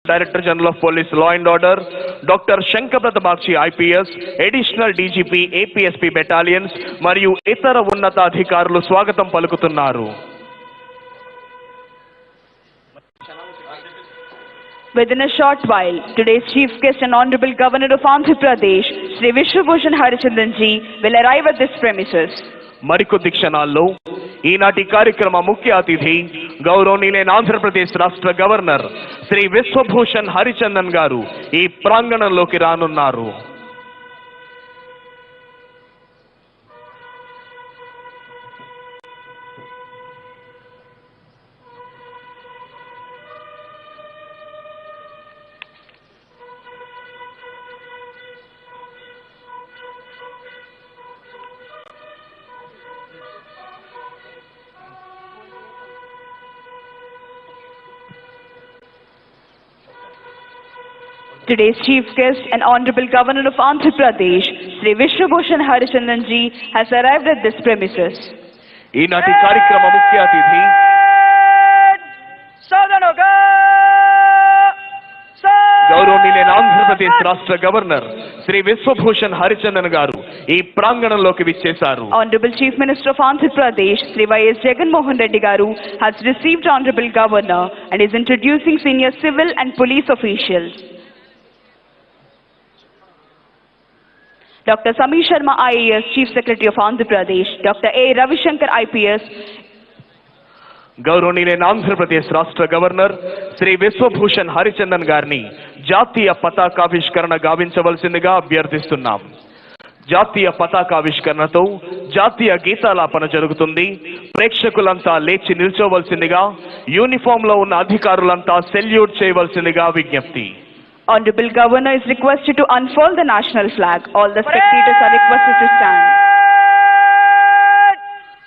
Director General of Police Law and Order, Dr. Shankar IPS, Additional DGP, APSP Battalions, మరియు ఇతర ఉన్నతాధికారులు స్వాగతం పలుకుతున్నారు. Within a short while, today's Chief Guest and Honorable Governor of Andhra Pradesh, Sri Vijayawada Harichandranji, will arrive at this premises. మరికొద్ది క్షణాల్లో ఈనాటి కార్యక్రమ ముఖ్య అతిథి గౌరవనీయులైన ఆంధ్రప్రదేశ్ రాష్ట్ర గవర్నర్ శ్రీ విశ్వభూషణ్ హరిచందన్ గారు ఈ ప్రాంగణంలోకి రానున్నారు. Today's Chief Guest and Honorable Governor of Andhra Pradesh, Sri Vijayawada Harichandranji, has arrived at this premises. ఈనాటి కార్యక్రమ ముఖ్య అతిథి గౌరవనీయులైన ఆంధ్రప్రదేశ్ రాష్ట్ర గవర్నర్ శ్రీ విశ్వభూషణ్ హరిచందన్ గారు ఈ ప్రాంగణంలోకి విచ్చేశారు. Honorable Chief Minister of Andhra Pradesh, Sri Jagan garu, has received Honorable Governor and is introducing senior civil and police officials. Dr.s. Sharma IAS, Chief Secretary of Andhra Pradesh, Dr. A. Ravishankar IPS, గౌరవనీయులైన ఆంధ్రప్రదేశ్ రాష్ట్ర governor Shri Vishwabhushan Harichandan గారిని జాతీయ పతాకావిష్కరణ గావించవలసిందిగా అభ్యర్థిస్తున్నాం. జాతీయ పతాకావిష్కరణతో జాతీయ గీతాలాపన జరుగుతుంది. ప్రేక్షకులంతా లేచి నిల్చోవలసిందిగా, uniform లో ఉన్న అధికారులంతా సెల్యూట్ చేయవలసిందిగా విజ్ఞప్తి. Honorable Governor is requested to unfurl the national flag. All the spectators are requested to stand.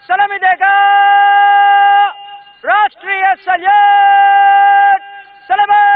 Salami dega Rashtriya Salute Celebrations.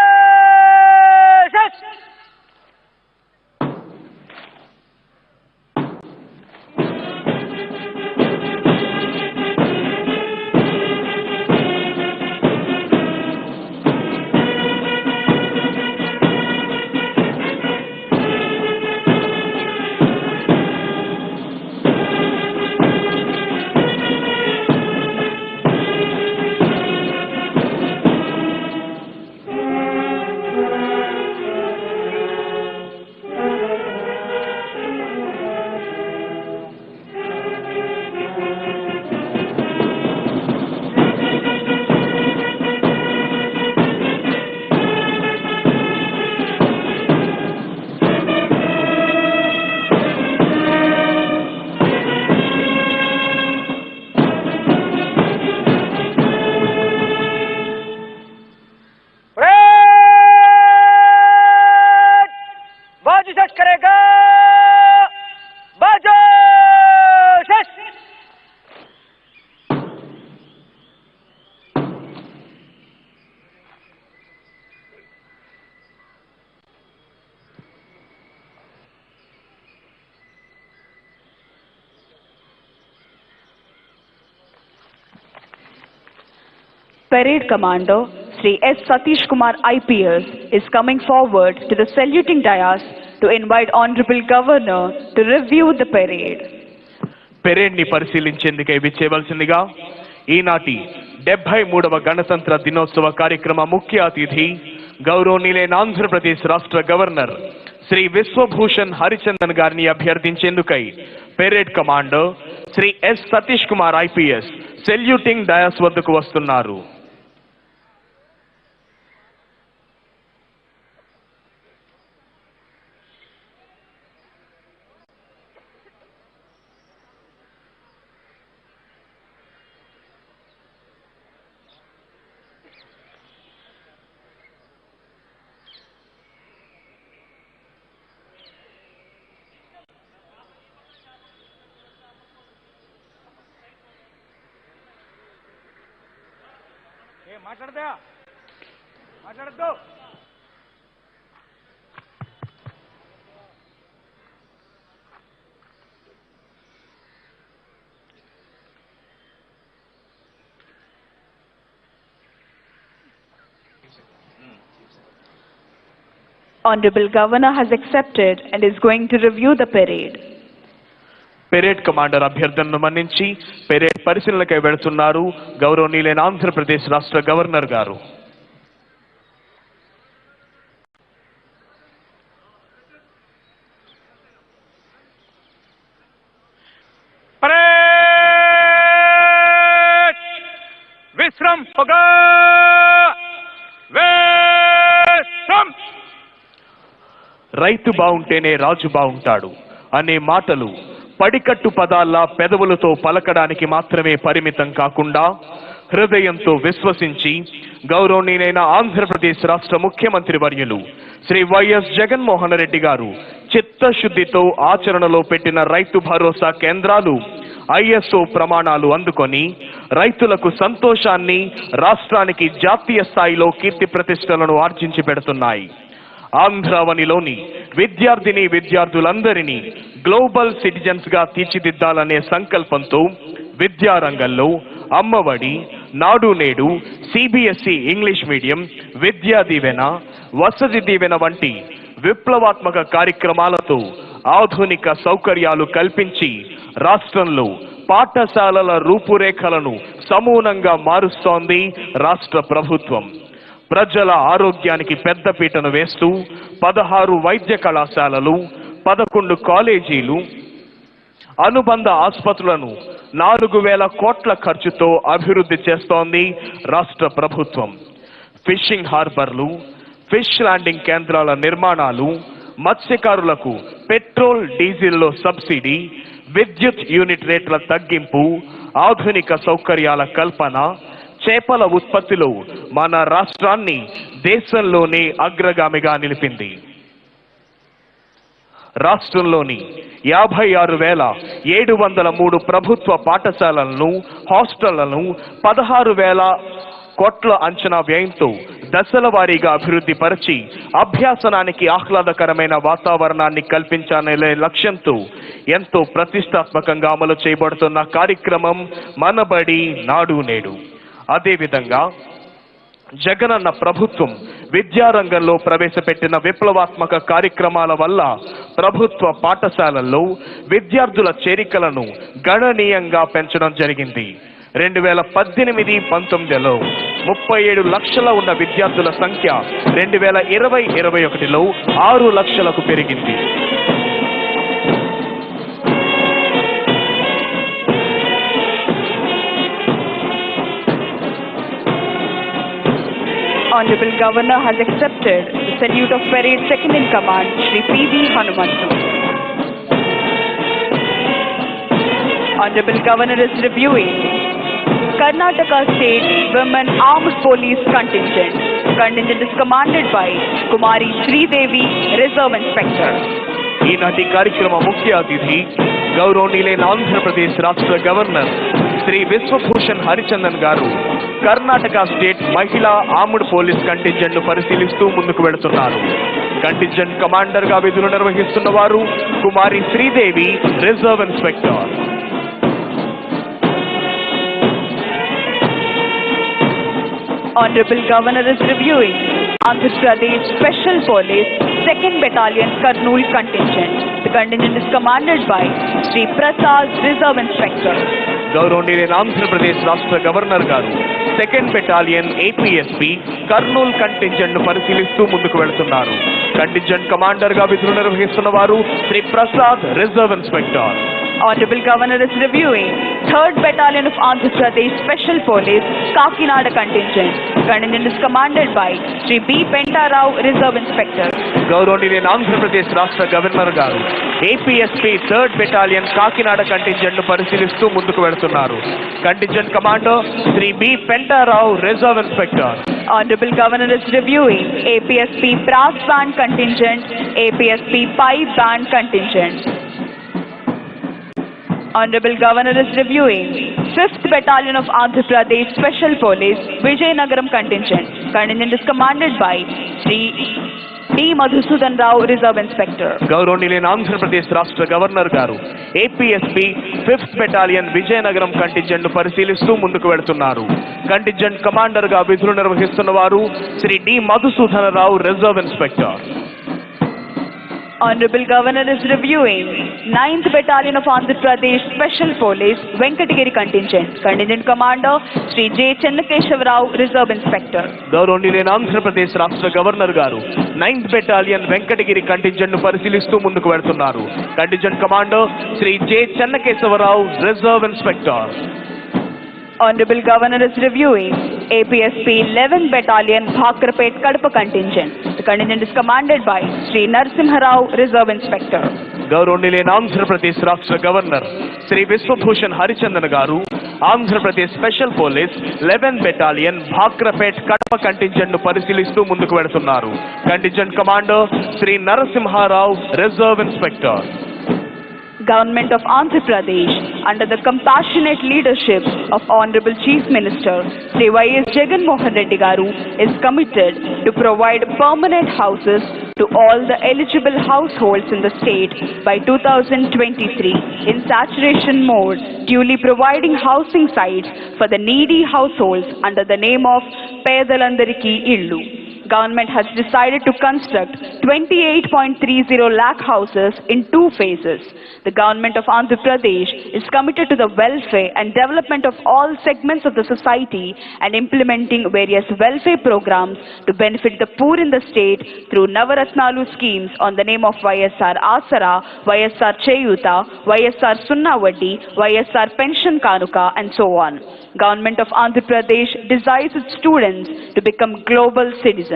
Parade Commander Sri S. Satish Kumar IPS is coming forward to the saluting dais to invite Honorable Governor to review the parade. Parade ని పరిశీలించేందుకే విచ్చేవలసిందిగా ఈనాటి 73వ గణతంత్ర దినోత్సవ కార్యక్రమ ముఖ్య అతిథి గౌరవనీయులైన ఆంధ్రప్రదేశ్ రాష్ట్ర governor Shri Vishwabhushan Harichandan గారిని అభ్యర్థించేందుకై parade commander Shri S Satish Kumar IPS saluting dais వద్దకు వస్తున్నారు. మాట్లాడద్దు. Honorable Governor has accepted and is going to review the parade. Parade commander అభ్యర్థనను మన్నించి పెరేడ్ పరిశీలనకై వెళుతున్నారు గౌరవనీయులైన ఆంధ్రప్రదేశ్ రాష్ట్ర గవర్నర్ గారు. విశ్రం హోగా విశ్రం. రైతు బావుంటేనే రాజు బావుంటాడు అనే మాటలు పడికట్టు పదాల్లా పెదవులతో పలకడానికి మాత్రమే పరిమితం కాకుండా హృదయంతో విశ్వసించి గౌరవనీయులైన ఆంధ్రప్రదేశ్ రాష్ట్ర ముఖ్యమంత్రి వర్యులు శ్రీ వైఎస్ జగన్మోహన్ రెడ్డి గారు చిత్తశుద్ధితో ఆచరణలో పెట్టిన రైతు భరోసా కేంద్రాలు ఐఎస్ఓ ప్రమాణాలు అందుకొని రైతులకు సంతోషాన్ని, రాష్ట్రానికి జాతీయ స్థాయిలో కీర్తి ప్రతిష్టలను ఆర్జించి పెడుతున్నాయి. ఆంధ్రావనిలోని విద్యార్థులందరినీ గ్లోబల్ సిటిజన్స్ గా తీర్చిదిద్దాలనే సంకల్పంతో విద్యారంగంలో అమ్మఒడి, నాడు నేడు, CBSE English medium, Vidya Deevena, Vasathi Deevena వంటి విప్లవాత్మక కార్యక్రమాలతో ఆధునిక సౌకర్యాలు కల్పించి రాష్ట్రంలో పాఠశాలల రూపురేఖలను సమూలంగా మారుస్తోంది రాష్ట్ర ప్రభుత్వం. ప్రజల ఆరోగ్యానికి పెద్దపీటను వేస్తూ 16 వైద్య కళాశాలలు, 11 కాలేజీలు, అనుబంధ ఆసుపత్రులను 4,000 కోట్ల ఖర్చుతో అభివృద్ధి చేస్తోంది రాష్ట్ర ప్రభుత్వం. ఫిషింగ్ హార్బర్లు, ఫిష్ ల్యాండింగ్ కేంద్రాల నిర్మాణాలు, మత్స్యకారులకు పెట్రోల్, డీజిల్లో సబ్సిడీ, విద్యుత్ యూనిట్ రేట్ల తగ్గింపు, ఆధునిక సౌకర్యాల కల్పన, చేపల ఉత్పత్తిలో మన రాష్ట్రాన్ని దేశంలోనే అగ్రగామిగా నిలిపింది. రాష్ట్రంలోని 56,703 ప్రభుత్వ పాఠశాలలను, హాస్టళ్లను 16,000 కోట్ల అంచనా వ్యయంతో దశల వారీగా అభివృద్ధి పరిచి అభ్యాసనానికి ఆహ్లాదకరమైన వాతావరణాన్ని కల్పించాలనే లక్ష్యంతో ఎంతో ప్రతిష్టాత్మకంగా అమలు చేయబడుతున్న కార్యక్రమం మనబడి, నాడు నేడు. అదేవిధంగా జగనన్న ప్రభుత్వం విద్యారంగంలో ప్రవేశపెట్టిన విప్లవాత్మక కార్యక్రమాల వల్ల ప్రభుత్వ పాఠశాలల్లో విద్యార్థుల చేరికలను గణనీయంగా పెంచడం జరిగింది. 2018-19లో 37 లక్షల ఉన్న విద్యార్థుల సంఖ్య 2020-21లో 6 లక్షలకు పెరిగింది. Honorable Governor has accepted the salute of Parade Second in Command, Shri P.V. Hanumantu. Honorable Governor is reviewing Karnataka State Women Armed Police Contingent. Contingent is commanded by Kumari Sridevi, Reserve Inspector. ఈనాటి కార్యక్రమ ముఖ్య అతిథి గౌరవనీయులైన ఆంధ్రప్రదేశ్ రాష్ట్ర governor Shri Vishwabhushan Harichandan గారు Karnataka state మహిళా armed police contingent ను పరిశీలిస్తూ ముందుకు వెళుతున్నారు. కంటింజెంట్ కమాండర్ గా విధులు నిర్వహిస్తున్న వారు Kumari Sridevi, reserve inspector. Honorable Governor is reviewing Andhra Pradesh Special Police 2nd Battalion Kurnool Contingent. The contingent is commanded by Sri Prasad, Reserve Inspector. గౌరవనీయులైన ఆంధ్రప్రదేశ్ రాష్ట్ర గవర్నర్ గారు 2nd battalion APSP Kurnool contingent ను పరిశీలిస్తూ ముందుకు వెళుతున్నారు. కంటింజెంట్ కమాండర్ గా విధులు నిర్వహిస్తున్న వారు Shri Prasad, reserve inspector. Honorable Governor is reviewing 3rd Battalion of Andhra Pradesh Special Police Kakinada Contingent. Contingent is commanded by Sri B. Pentarao, Reserve Inspector. గౌరవనీయులైన ఆంధ్రప్రదేశ్ రాష్ట్ర గవర్నర్ గారు APSP 3rd battalion Kakinada contingent ను పరిశీలిస్తూ ముందుకు వెళుతున్నారు. Contingent commander Shri B Pentarao, reserve inspector. Honorable Governor is reviewing APSP Brass Band Contingent, APSP Pipe Band Contingent. Honorable Governor is reviewing 5th Battalion of Andhra Pradesh Special Police Vijayawada Contingent. Contingent is commanded by Sri D. Madhusudan Rao, Reserve Inspector. గౌరవనీయులైన ఆంధ్రప్రదేశ్ రాష్ట్ర governor గారు APSP 5th battalion Vizianagaram contingent ను పరిశీలిస్తూ ముందుకు వెళుతున్నారు. Contingent commander గా విధులు నిర్వహిస్తున్న వారు Shri D Madhusudan Rao, reserve inspector. Honorable Governor is reviewing 9th Battalion of Andhra Pradesh Special Police Venkatagiri Contingent. Contingent Commander Sri J. Chennakeshavarao, Reserve Inspector. గౌరవనీయులైన ఆంధ్రప్రదేశ్ రాష్ట్ర గవర్నర్ గారు 9th బెటాలియన్ వెంకటగిరి కంటింజెంట్ ను పరిశీలిస్తూ ముందుకు వెళ్తున్నారు. Contingent commander Shri J Chennakesavarao, reserve inspector. Honorable Governor is reviewing APSP 11th Battalion Bhakrapet Kadapa Contingent. The contingent is commanded by Sri Narasimha Rao, Reserve Inspector. గౌరవనీయులైన ఆంధ్రప్రదేశ్ రాష్ట్ర governor Shri Vishwabhushan Harichandan గారు Andhra Pradesh special police 11th battalion Bhakrapet Kadapa contingent ను పరిశీలిస్తూ ముందుకు వెళ్తున్నారు. Contingent commander Shri Narasimharao, reserve inspector. Government of Andhra Pradesh, under the compassionate leadership of Honorable Chief Minister Sri Y.S. Jagan Garu, is committed to provide permanent houses to all the eligible households in the state by 2023 in saturation mode, duly providing housing sites for the needy households under the name of Pedalandariki Illu. Government has decided to construct 28.30 lakh houses in 2 phases. The government of Andhra Pradesh is committed to the welfare and development of all segments of the society and implementing various welfare programs to benefit the poor in the state through Navaratnalu schemes on the name of YSR Asara, YSR Cheyuta, YSR Sunna Vaddi, YSR Pension Kanuka, and so on. Government of Andhra Pradesh desires its students to become global citizens.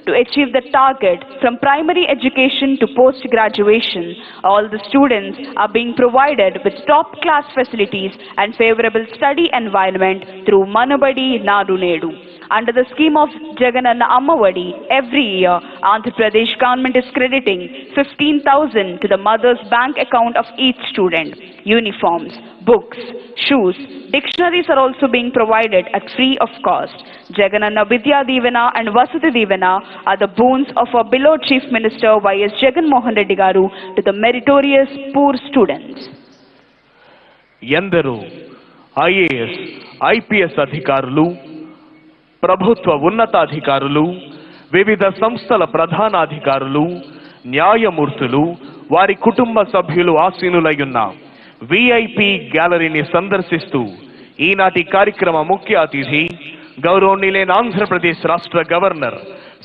To achieve the target from primary education to post-graduation, all the students are being provided with top-class facilities and favorable study environment through Manabadi Nadu Nedu. Under the scheme of Jagan and Ammavadi, every year, Andhra Pradesh government is crediting 15,000 to the mother's bank account of each student. Uniforms, books, shoes, dictionaries are also being provided at free of cost. Jagananna Vidya Divana and Vasudha Divana are the boons of our beloved Chief Minister Y.S. Jagan Garu to the meritorious poor students. ఎందరో IAS, IPS అధికారులు, ప్రభుత్వ ఉన్నతాధికారులు, వివిధ సంస్థల ప్రధానాధికారులు, న్యాయమూర్తులు, వారి కుటుంబ సభ్యులు ఆసీనులయ్యున్న విఐపి గ్యాలరీని సందర్శిస్తూ ఈనాటి కార్యక్రమ ముఖ్య అతిథి గౌరవనీయులైన ఆంధ్రప్రదేశ్ రాష్ట్ర గవర్నర్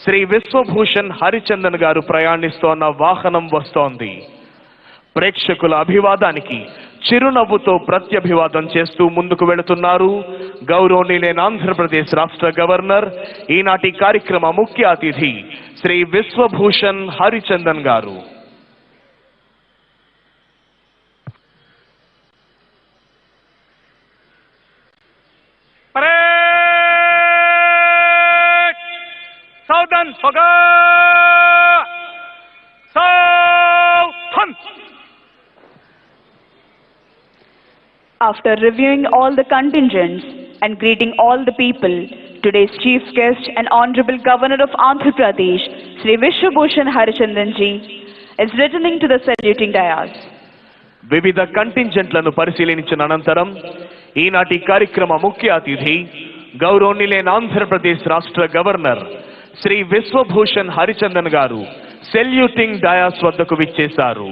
శ్రీ విశ్వభూషణ్ హరిచందన్ గారు ప్రయాణిస్తోన్న వాహనం వస్తోంది. ప్రేక్షకుల అభివాదానికి చిరునవ్వుతో ప్రత్యభివాదం చేస్తూ ముందుకు వెళుతున్నారు గౌరవనీయులైన ఆంధ్రప్రదేశ్ రాష్ట్ర గవర్నర్, ఈనాటి కార్యక్రమ ముఖ్య అతిథి శ్రీ విశ్వభూషణ్ హరిచందన్ గారు. सावधान होगा, सावधान. After reviewing all the contingents and greeting all the people, today's chief guest and Honorable Governor of Andhra Pradesh, Sri Vishwabhushan Harichandanji, is returning to the saluting dais. వివిధ కంటింజెంట్లను పరిశీలించిన అనంతరం ఈనాటి కార్యక్రమ ముఖ్య అతిథి గౌరవనీయులైన ఆంధ్రప్రదేశ్ రాష్ట్ర గవర్నర్ శ్రీ విశ్వభూషణ్ హరిచందన్ గారు సెల్యూటింగ్ డయాస్ వద్దకు విచ్చేశారు.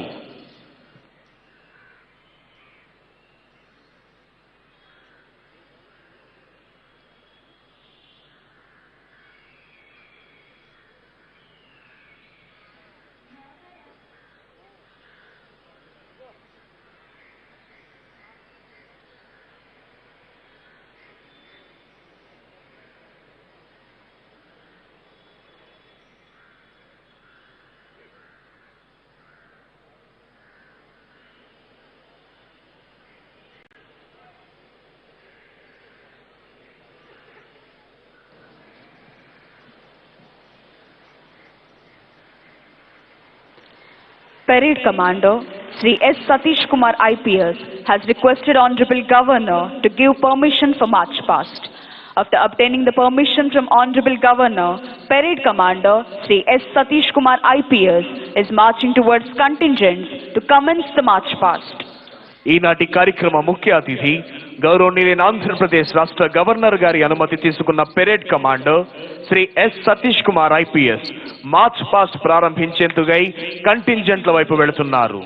Parade Commander Sri S. Satish Kumar IPS has requested Honorable Governor to give permission for march past. After obtaining the permission from Honorable Governor, Parade Commander Sri S. Satish Kumar IPS is marching towards contingents to commence the march past. ఈనాటి కార్యక్రమ ముఖ్య అతిథి గౌరవనీయులైన ఆంధ్రప్రదేశ్ రాష్ట్ర governor గారి అనుమతి తీసుకున్న parade commander Shri S Satish Kumar IPS march past ప్రారంభించేందుకై కంటింజెంట్ల వైపు వెళుతున్నారు.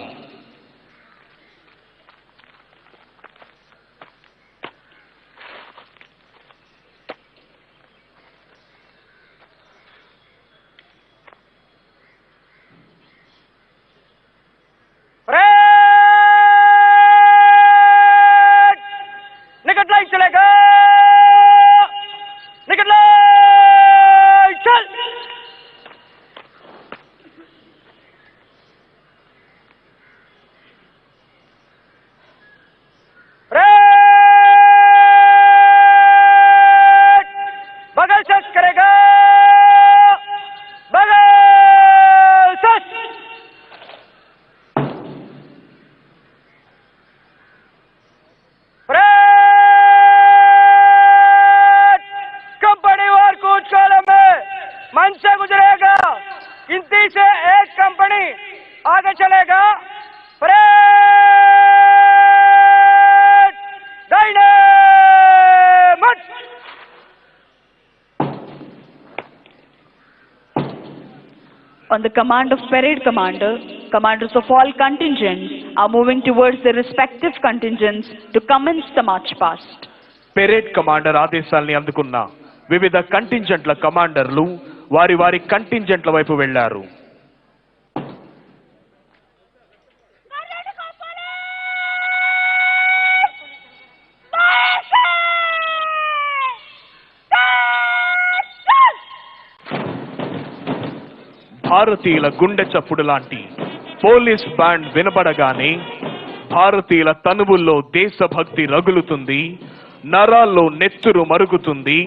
On the command of parade commander, commanders of all contingents are moving towards their respective contingents to commence the march past. Parade commander ఆదేశాల్ని అందుకున్న వివిధ కంటింజెంట్ల కమాండర్లు వారి వారి కంటింజెంట్ల వైపు వెళ్లారు. భారతీయుల గుండె చప్పుడు లాంటి పోలీస్ బ్యాండ్ వినబడగానే భారతీయుల తనువుల్లో దేశభక్తి రగులుతుంది, నరాల్లో నెత్తురు మరుగుతుంది,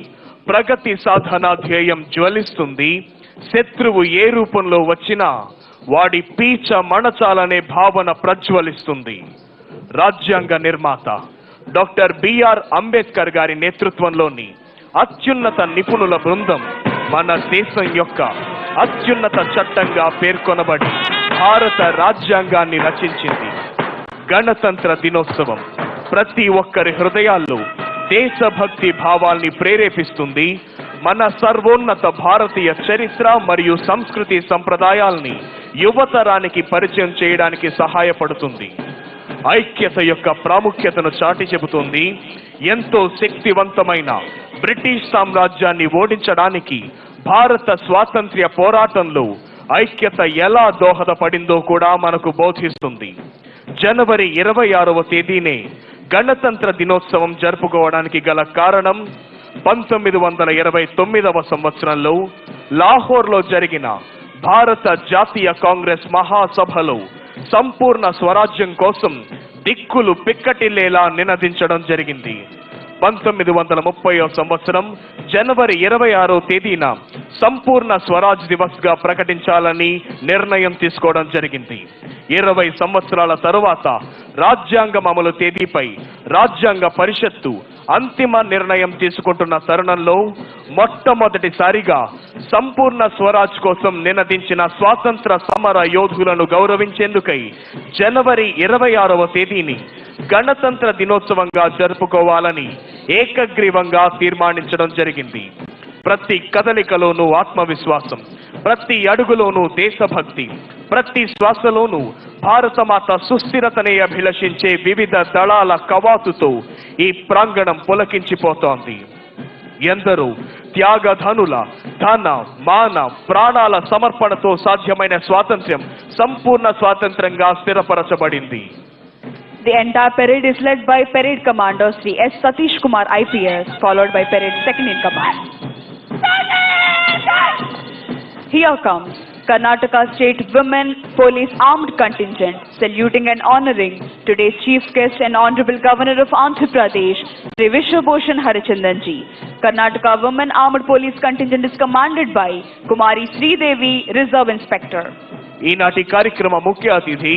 ప్రగతి సాధన ధ్యేయం జ్వలిస్తుంది. శత్రువు ఏ రూపంలో వచ్చినా వాడి పీచ మణచాలనే భావన ప్రజ్వలిస్తుంది. రాజ్యాంగ నిర్మాత డాక్టర్ బిఆర్ అంబేద్కర్ గారి నేతృత్వంలోని అత్యున్నత నిపుణుల బృందం మన దేశం యొక్క అత్యున్నత చట్టంగా పేర్కొనబడి భారత రాజ్యాంగాన్ని రచించింది. గణతంత్ర దినోత్సవం ప్రతి ఒక్కరి హృదయాల్లో దేశభక్తి భావాల్ని ప్రేరేపిస్తుంది. మన సర్వోన్నత భారతీయ చరిత్ర మరియు సంస్కృతి సంప్రదాయాల్ని యువతరానికి పరిచయం చేయడానికి సహాయపడుతుంది. ఐక్యత యొక్క ప్రాముఖ్యతను చాటి చెబుతుంది. ఎంతో శక్తివంతమైన బ్రిటిష్ సామ్రాజ్యాన్ని ఓడించడానికి భారత స్వాతంత్ర్య పోరాటంలో ఐక్యత ఎలా దోహదపడిందో కూడా మనకు బోధిస్తుంది. జనవరి 26వ తేదీనే గణతంత్ర దినోత్సవం జరుపుకోవడానికి గల కారణం 1929వ సంవత్సరంలో లాహోర్లో జరిగిన భారత జాతీయ కాంగ్రెస్ మహాసభలో సంపూర్ణ స్వరాజ్యం కోసం దిక్కులు పిక్కటిల్లేలా నినదించడం జరిగింది. 1930వ సంవత్సరం జనవరి 26వ తేదీన సంపూర్ణ స్వరాజ్ దివస్ గా ప్రకటించాలని నిర్ణయం తీసుకోవడం జరిగింది. 20 సంవత్సరాల తరువాత రాజ్యాంగం అమలు తేదీపై రాజ్యాంగ పరిషత్తు అంతిమ నిర్ణయం తీసుకుంటున్న తరుణంలో మొట్టమొదటిసారిగా సంపూర్ణ స్వరాజ్ కోసం నినదించిన స్వాతంత్ర సమర యోధులను గౌరవించేందుకై జనవరి 26వ తేదీని గణతంత్ర దినోత్సవంగా జరుపుకోవాలని ఏకగ్రీవంగా తీర్మానించడం జరిగింది. ప్రతి కదలికలోనూ ఆత్మవిశ్వాసం, ప్రతి అడుగులోనూ దేశభక్తి, ప్రతి శ్వాసలోనూ భారతమాత సుస్థిరతనే అభిలషించే వివిధ దళాల కవాతుతో ఈ ప్రాంగణం పులకించిపోతోంది. ఎందరో త్యాగధనుల ధన మాన ప్రాణాల సమర్పణతో సాధ్యమైన స్వాతంత్ర్యం సంపూర్ణ స్వాతంత్ర్యంగా స్థిరపరచబడింది. The entire parade is led by Parade Commander Sri S. Satish Kumar IPS, followed by Parade Second in Command. Here comes Karnataka State Women Police Armed Contingent, saluting and honoring today's Chief Guest and Honorable Governor of Andhra Pradesh, Sri Vijayawada Harichandanji. Karnataka Women Armed Police Contingent is commanded by Kumari Sridevi, Reserve Inspector. ఈనాటి కార్యక్రమ ముఖ్య అతిథి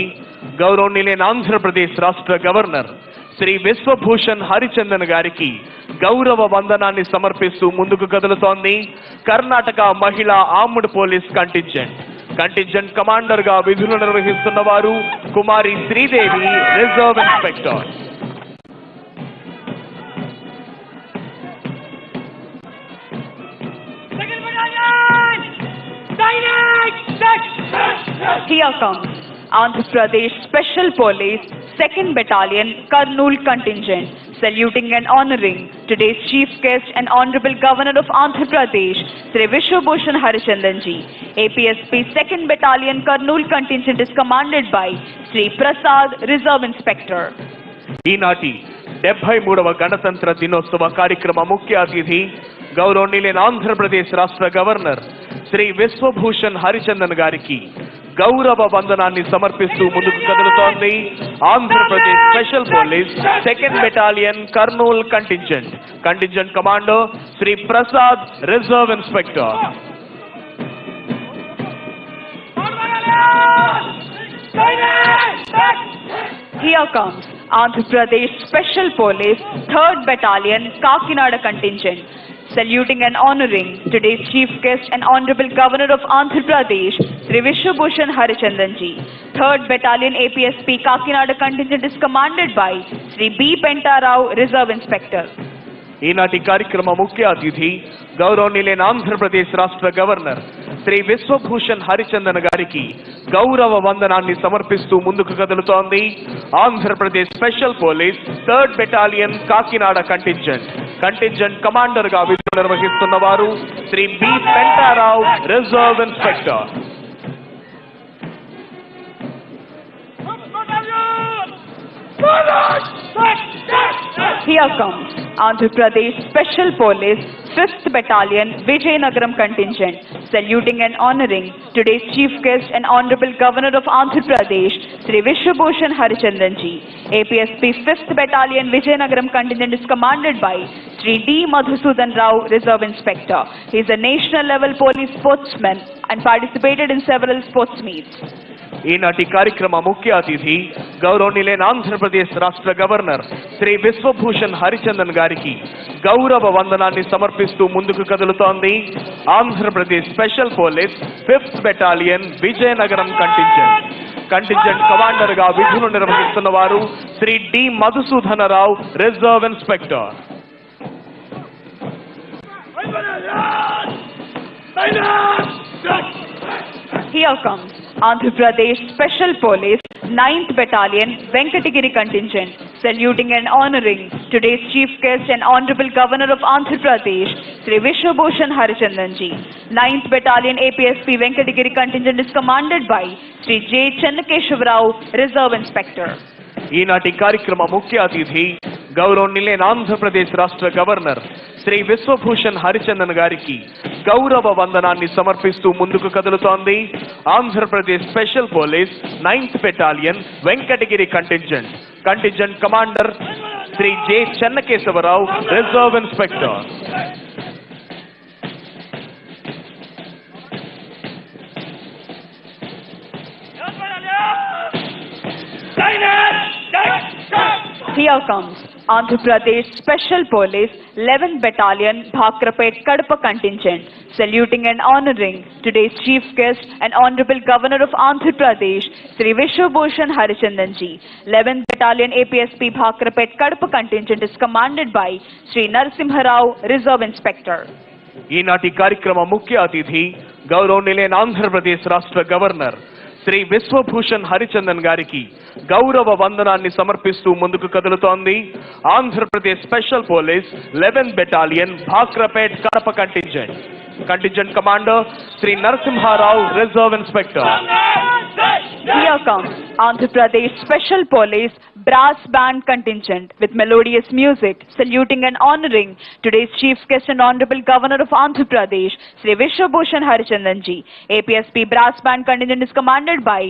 గౌరవనీయులైన ఆంధ్రప్రదేశ్ రాష్ట్ర governor Shri Vishwabhushan Harichandan గారికి గౌరవ వందనాన్ని సమర్పిస్తూ ముందుకు కదులుతోంది కర్ణాటక మహిళా ఆర్మ్డ్ పోలీస్ కంటింజెంట్ కమాండర్ గా విధులు నిర్వహిస్తున్న వారు Kumari Sridevi, reserve inspector. Here comes Andhra Pradesh Special Police 2nd Battalion Kurnool Contingent, saluting and honoring today's Chief Guest and Honorable Governor of Andhra Pradesh, Sri Vijayawada Harichandanji. APSP 2nd Battalion Kurnool Contingent is commanded by Sri Prasad, Reserve Inspector. ఈనాటి 73వ గణతంత్ర దినోత్సవ కార్యక్రమ ముఖ్య అతిథి గౌరవనీయులైన ఆంధ్రప్రదేశ్ రాష్ట్ర governor Shri Vishwabhushan Harichandan గారికి గౌరవ వందనాన్ని సమర్పిస్తూ ముందుకు కదులుతోంది Andhra Pradesh special police 2nd battalion Kurnool contingent. Contingent commander Shri Prasad, reserve inspector. Here comes Andhra Pradesh Special Police 3rd Battalion Kakinada Contingent, saluting and honoring today's Chief Guest and Honorable Governor of Andhra Pradesh, Sri Vijayawada Harichandanji. 3rd Battalion APSP Kakinada Contingent is commanded by Sri B. Pentarao, Reserve Inspector. ఈనాటి కార్యక్రమ ముఖ్య అతిథి గౌరవనీయులైన ఆంధ్రప్రదేశ్ రాష్ట్ర governor Shri Vishwabhushan Harichandan గారికి గౌరవ వందనాన్ని సమర్పిస్తూ ముందుకు కదులుతోంది Andhra Pradesh special police 3rd battalion Kakinada contingent. Contingent commander గా విధులు నిర్వహిస్తున్న వారు Shri B Pentarao, reserve inspector. Here comes Andhra Pradesh Special Police 5th Battalion Vijayawada Contingent, saluting and honoring today's Chief Guest and Honorable Governor of Andhra Pradesh, Sri Vijayawada Harichandanji. APSP 5th Battalion Vijayawada Contingent is commanded by Sri D. Madhusudan Rao, Reserve Inspector. He is a national level police sportsman and participated in several sports meets. ఈనాటి కార్యక్రమ ముఖ్య అతిథి గౌరవనీయులైన ఆంధ్రప్రదేశ్ రాష్ట్ర governor Shri Vishwabhushan Harichandan గారికి గౌరవ వందనాన్ని సమర్పిస్తూ ముందుకు కదులుతోంది Andhra Pradesh special police 5th battalion Vizianagaram contingent. Contingent commander గా విధులు నిర్వహిస్తున్న వారు Shri D Madhusudanarao, reserve inspector. Here comes Andhra Pradesh Special Police 9th Battalion Venkatagiri Contingent, saluting and honoring today's Chief Guest and Honorable Governor of Andhra Pradesh, Sri Vijayawada Harichandanji. 9th Battalion APSP Venkatagiri Contingent is commanded by Sri J. Chennakeshavarao, Reserve Inspector. ఈనాటి కార్యక్రమ ముఖ్య అతిథి గౌరవనీయులైన ఆంధ్రప్రదేశ్ రాష్ట్ర governor Shri Vishwabhushan Harichandan గారికి గౌరవ వందనాన్ని సమర్పిస్తూ ముందుకు కదులుతోంది Andhra Pradesh special police 9th battalion Venkatagiri contingent. Contingent commander Shri J Chennakesavarao, reserve inspector. Here comes Andhra Pradesh Special Police 11th Battalion Bhakrapet Kadapa Contingent, saluting and honoring today's Chief Guest and Honorable Governor of Andhra Pradesh, Sri Vijayawada Harichandanji. 11th Battalion APSP Bhakrapet Kadapa Contingent is commanded by Sri Narasimha Rao, Reserve Inspector. ఈనాటి కార్యక్రమ ముఖ్య అతిథి గౌరవనీయులైన ఆంధ్రప్రదేశ్ రాష్ట్ర governor Shri Vishwabhushan Harichandan గారికి గౌరవ వందనాన్ని సమర్పిస్తూ ముందుకు కదులుతోంది Andhra Pradesh special police 11th battalion Bhakrapet Kadapa contingent. Contingent commander Shri Narasimharao, reserve inspector. Here comes Andhra Pradesh Special Police Brass Band Contingent with melodious music, saluting and honoring today's Chief Guest and Honorable Governor of Andhra Pradesh, Sri Vijayawada Harichandanji. APSP Brass Band Contingent is commanded by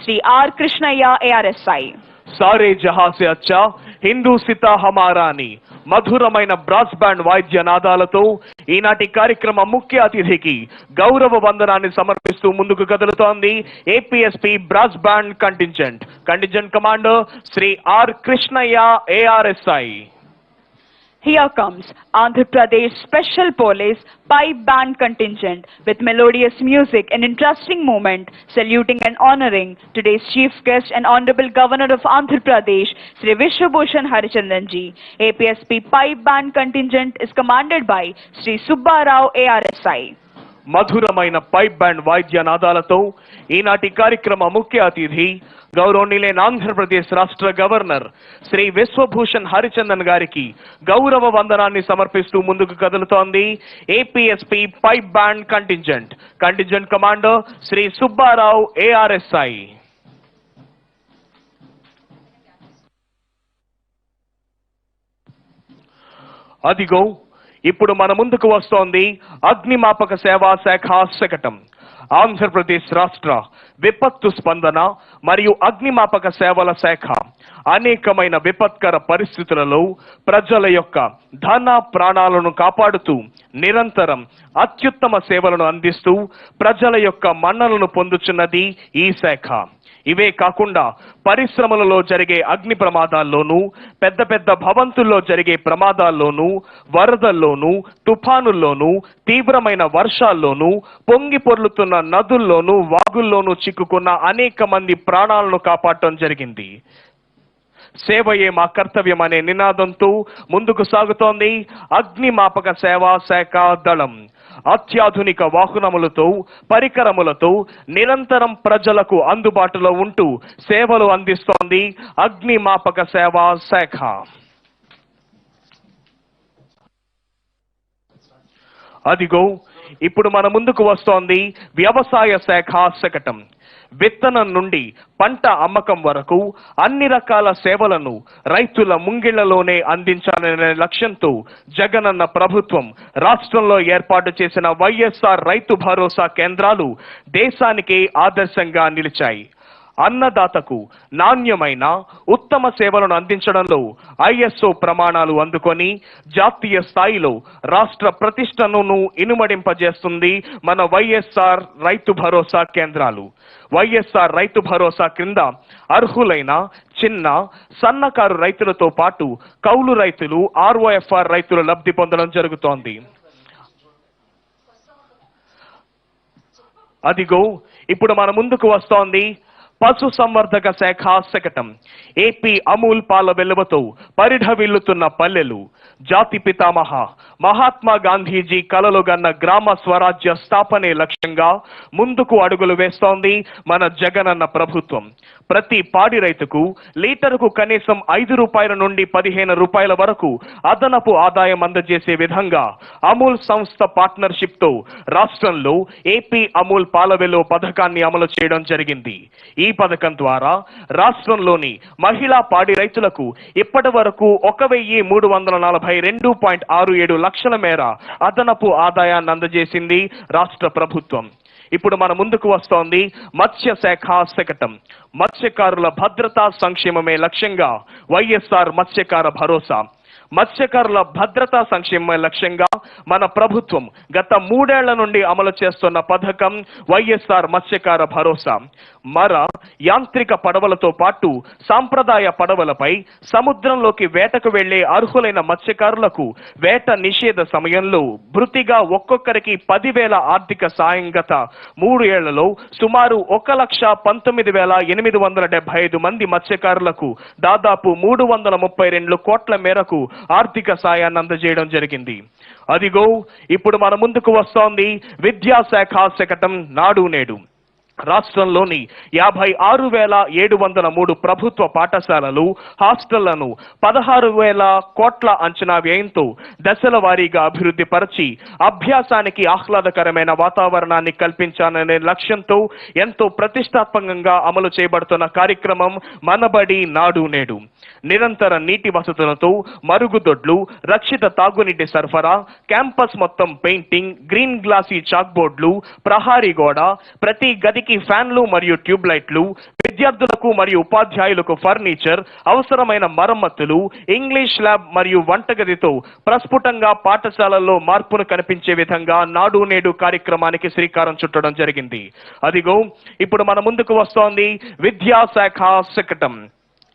Sri R. Krishnaya, ARSI. సారే జహా సే అచ్చా హిందూ సితా హమారాని మధురమైన brass band వాయిద్య నాదాలతో ఈనాటి కార్యక్రమ ముఖ్య అతిథికి గౌరవ వందనాన్ని సమర్పిస్తూ ముందుకు కదులుతోంది APSP brass band contingent. Contingent commander Shri R Krishnaiah, ARSI. Here comes Andhra Pradesh Special Police Pipe Band Contingent with melodious music and interesting moment, saluting and honoring today's chief guest and Honorable Governor of Andhra Pradesh, Sri Vijayawada. APSP Pipe Band Contingent is commanded by Sri Subbarao ARSI. మధురమైన pipe band వాయిద్య నాదాలతో ఈనాటి కార్యక్రమ ముఖ్య అతిథి గౌరవనీయులైన ఆంధ్రప్రదేశ్ రాష్ట్ర governor Shri Vishwabhushan Harichandan గారికి గౌరవ వందనాన్ని సమర్పిస్తూ ముందుకు కదులుతోంది APSP pipe band contingent commander Shri Subbarao ARSI. అదిగో ఇప్పుడు మన ముందుకు వస్తోంది అగ్నిమాపక సేవా శాఖ శకటం. ఆంధ్రప్రదేశ్ రాష్ట్ర విపత్తు స్పందన మరియు అగ్నిమాపక సేవల శాఖ అనేకమైన విపత్కర పరిస్థితులలో ప్రజల యొక్క ధన ప్రాణాలను కాపాడుతూ నిరంతరం అత్యుత్తమ సేవలను అందిస్తూ ప్రజల యొక్క మన్ననలను పొందుచున్నది ఈ శాఖ. ఇవే కాకుండా పరిశ్రమలలో జరిగే అగ్ని ప్రమాదాల్లోనూ, పెద్ద పెద్ద భవంతుల్లో జరిగే ప్రమాదాల్లోనూ, వరదల్లోనూ, తుఫానుల్లోనూ, తీవ్రమైన వర్షాల్లోనూ, పొంగి పొర్లుతున్న నదుల్లోనూ, వాగుల్లోనూ చిక్కుకున్న అనేక మంది ప్రాణాలను కాపాడటం జరిగింది. సేవయే మా కర్తవ్యం అనే నినాదంతో ముందుకు సాగుతోంది అగ్నిమాపక సేవా శాఖ దళం. అత్యాధునిక వాహనములతో, పరికరములతో నిరంతరం ప్రజలకు అందుబాటులో ఉంటూ సేవలు అందిస్తోంది అగ్నిమాపక సేవా శాఖ. అదిగో ఇప్పుడు మన ముందుకు వస్తోంది వ్యవసాయ శాఖ శకటం. విత్తనం నుండి పంట అమ్మకం వరకు అన్ని రకాల సేవలను రైతుల ముంగిళ్లలోనే అందించాలనే లక్ష్యంతో జగనన్న ప్రభుత్వం రాష్ట్రంలో ఏర్పాటు చేసిన వైఎస్ఆర్ రైతు భరోసా కేంద్రాలు దేశానికే ఆదర్శంగా నిలిచాయి. అన్నదాతకు నాణ్యమైన ఉత్తమ సేవలను అందించడంలో ఐఎస్ఓ ప్రమాణాలు అందుకొని జాతీయ స్థాయిలో రాష్ట్ర ప్రతిష్టను ఇనుమడింపజేస్తుంది మన వైఎస్ఆర్ రైతు భరోసా కేంద్రాలు. వైఎస్ఆర్ రైతు భరోసా క్రింద అర్హులైన చిన్న సన్నకారు రైతులతో పాటు కౌలు రైతులు, ఆర్ఓఎఫ్ఆర్ రైతులు లబ్ధి పొందడం జరుగుతోంది. అదిగో ఇప్పుడు మన ముందుకు వస్తోంది పశు సంవర్ధక శాఖ శకటం. ఏపీ అమూల్ పాల వెలువతో పరిఢవిల్లుతున్న పల్లెలు, జాతి పితామహ మహాత్మా గాంధీజీ కలలు గన్న గ్రామ స్వరాజ్య స్థాపనే లక్ష్యంగా ముందుకు అడుగులు వేస్తోంది మన జగనన్న ప్రభుత్వం. ప్రతి పాడి రైతుకు లీటరుకు కనీసం 5 రూపాయల నుండి 15 రూపాయల వరకు అదనపు ఆదాయం అందజేసే విధంగా అమూల్ సంస్థ పార్ట్నర్షిప్ తో రాష్ట్రంలో ఏపీ అమూల్ పాల వెలువ పథకాన్ని అమలు చేయడం జరిగింది. ఈ పథకం ద్వారా రాష్ట్రంలోని మహిళా పాడి రైతులకు ఇప్పటి వరకు 1,342.67 లక్షల మేర అదనపు ఆదాయాన్ని అందజేసింది రాష్ట్ర ప్రభుత్వం. ఇప్పుడు మన ముందుకు వస్తోంది మత్స్య శాఖ శకటం. మత్స్యకారుల భద్రతా సంక్షేమమే లక్ష్యంగా వైఎస్ఆర్ మత్స్యకార భరోసా. మత్స్యకారుల భద్రతా సంక్షేమ లక్ష్యంగా మన ప్రభుత్వం గత 3 ఏళ్ల నుండి అమలు చేస్తున్న పథకం వైఎస్ఆర్ మత్స్యకార భరోసా. మర యాంత్రిక పడవలతో పాటు సాంప్రదాయ పడవలపై సముద్రంలోకి వేటకు వెళ్లే అర్హులైన మత్స్యకారులకు వేట నిషేధ సమయంలో భృతిగా ఒక్కొక్కరికి 10,000 ఆర్థిక సాయం గత 3 ఏళ్లలో సుమారు 1,19,875 మంది మత్స్యకారులకు దాదాపు 332 కోట్ల మేరకు ఆర్థిక సాయాన్ని అందజేయడం జరిగింది. అదిగో ఇప్పుడు మన ముందుకు వస్తోంది విద్యాశాఖ శకటం నాడు నేడు. రాష్ట్రంలోని 56,703 ప్రభుత్వ పాఠశాలలు, హాస్టళ్లను 16,000 కోట్ల అంచనా వ్యయంతో దశల వారీగా అభివృద్ధి పరిచి అభ్యాసానికి ఆహ్లాదకరమైన వాతావరణాన్ని కల్పించాలనే లక్ష్యంతో ఎంతో ప్రతిష్టాత్మకంగా అమలు చేయబడుతున్న కార్యక్రమం మనబడి నాడు నేడు. నిరంతర నీటి వసతులతో మరుగుదొడ్లు, రక్షిత తాగునీటి సరఫరా, క్యాంపస్ మొత్తం పెయింటింగ్, గ్రీన్ గ్లాసీ చాక్ బోర్డులు, ప్రహారీ గోడ, ప్రతి గదికి ఫ్యాన్లు మరియు ట్యూబ్ లైట్లు, విద్యార్థులకు మరియు ఉపాధ్యాయులకు ఫర్నిచర్, అవసరమైన మరమ్మతులు, ఇంగ్లీష్ ల్యాబ్ మరియు వంటగదితో ప్రస్ఫుటంగా పాఠశాలల్లో మార్పును కనిపించే విధంగా నాడు నేడు కార్యక్రమానికి శ్రీకారం చుట్టడం జరిగింది. అదిగో ఇప్పుడు మన ముందుకు వస్తోంది విద్యాశాఖ శకటం.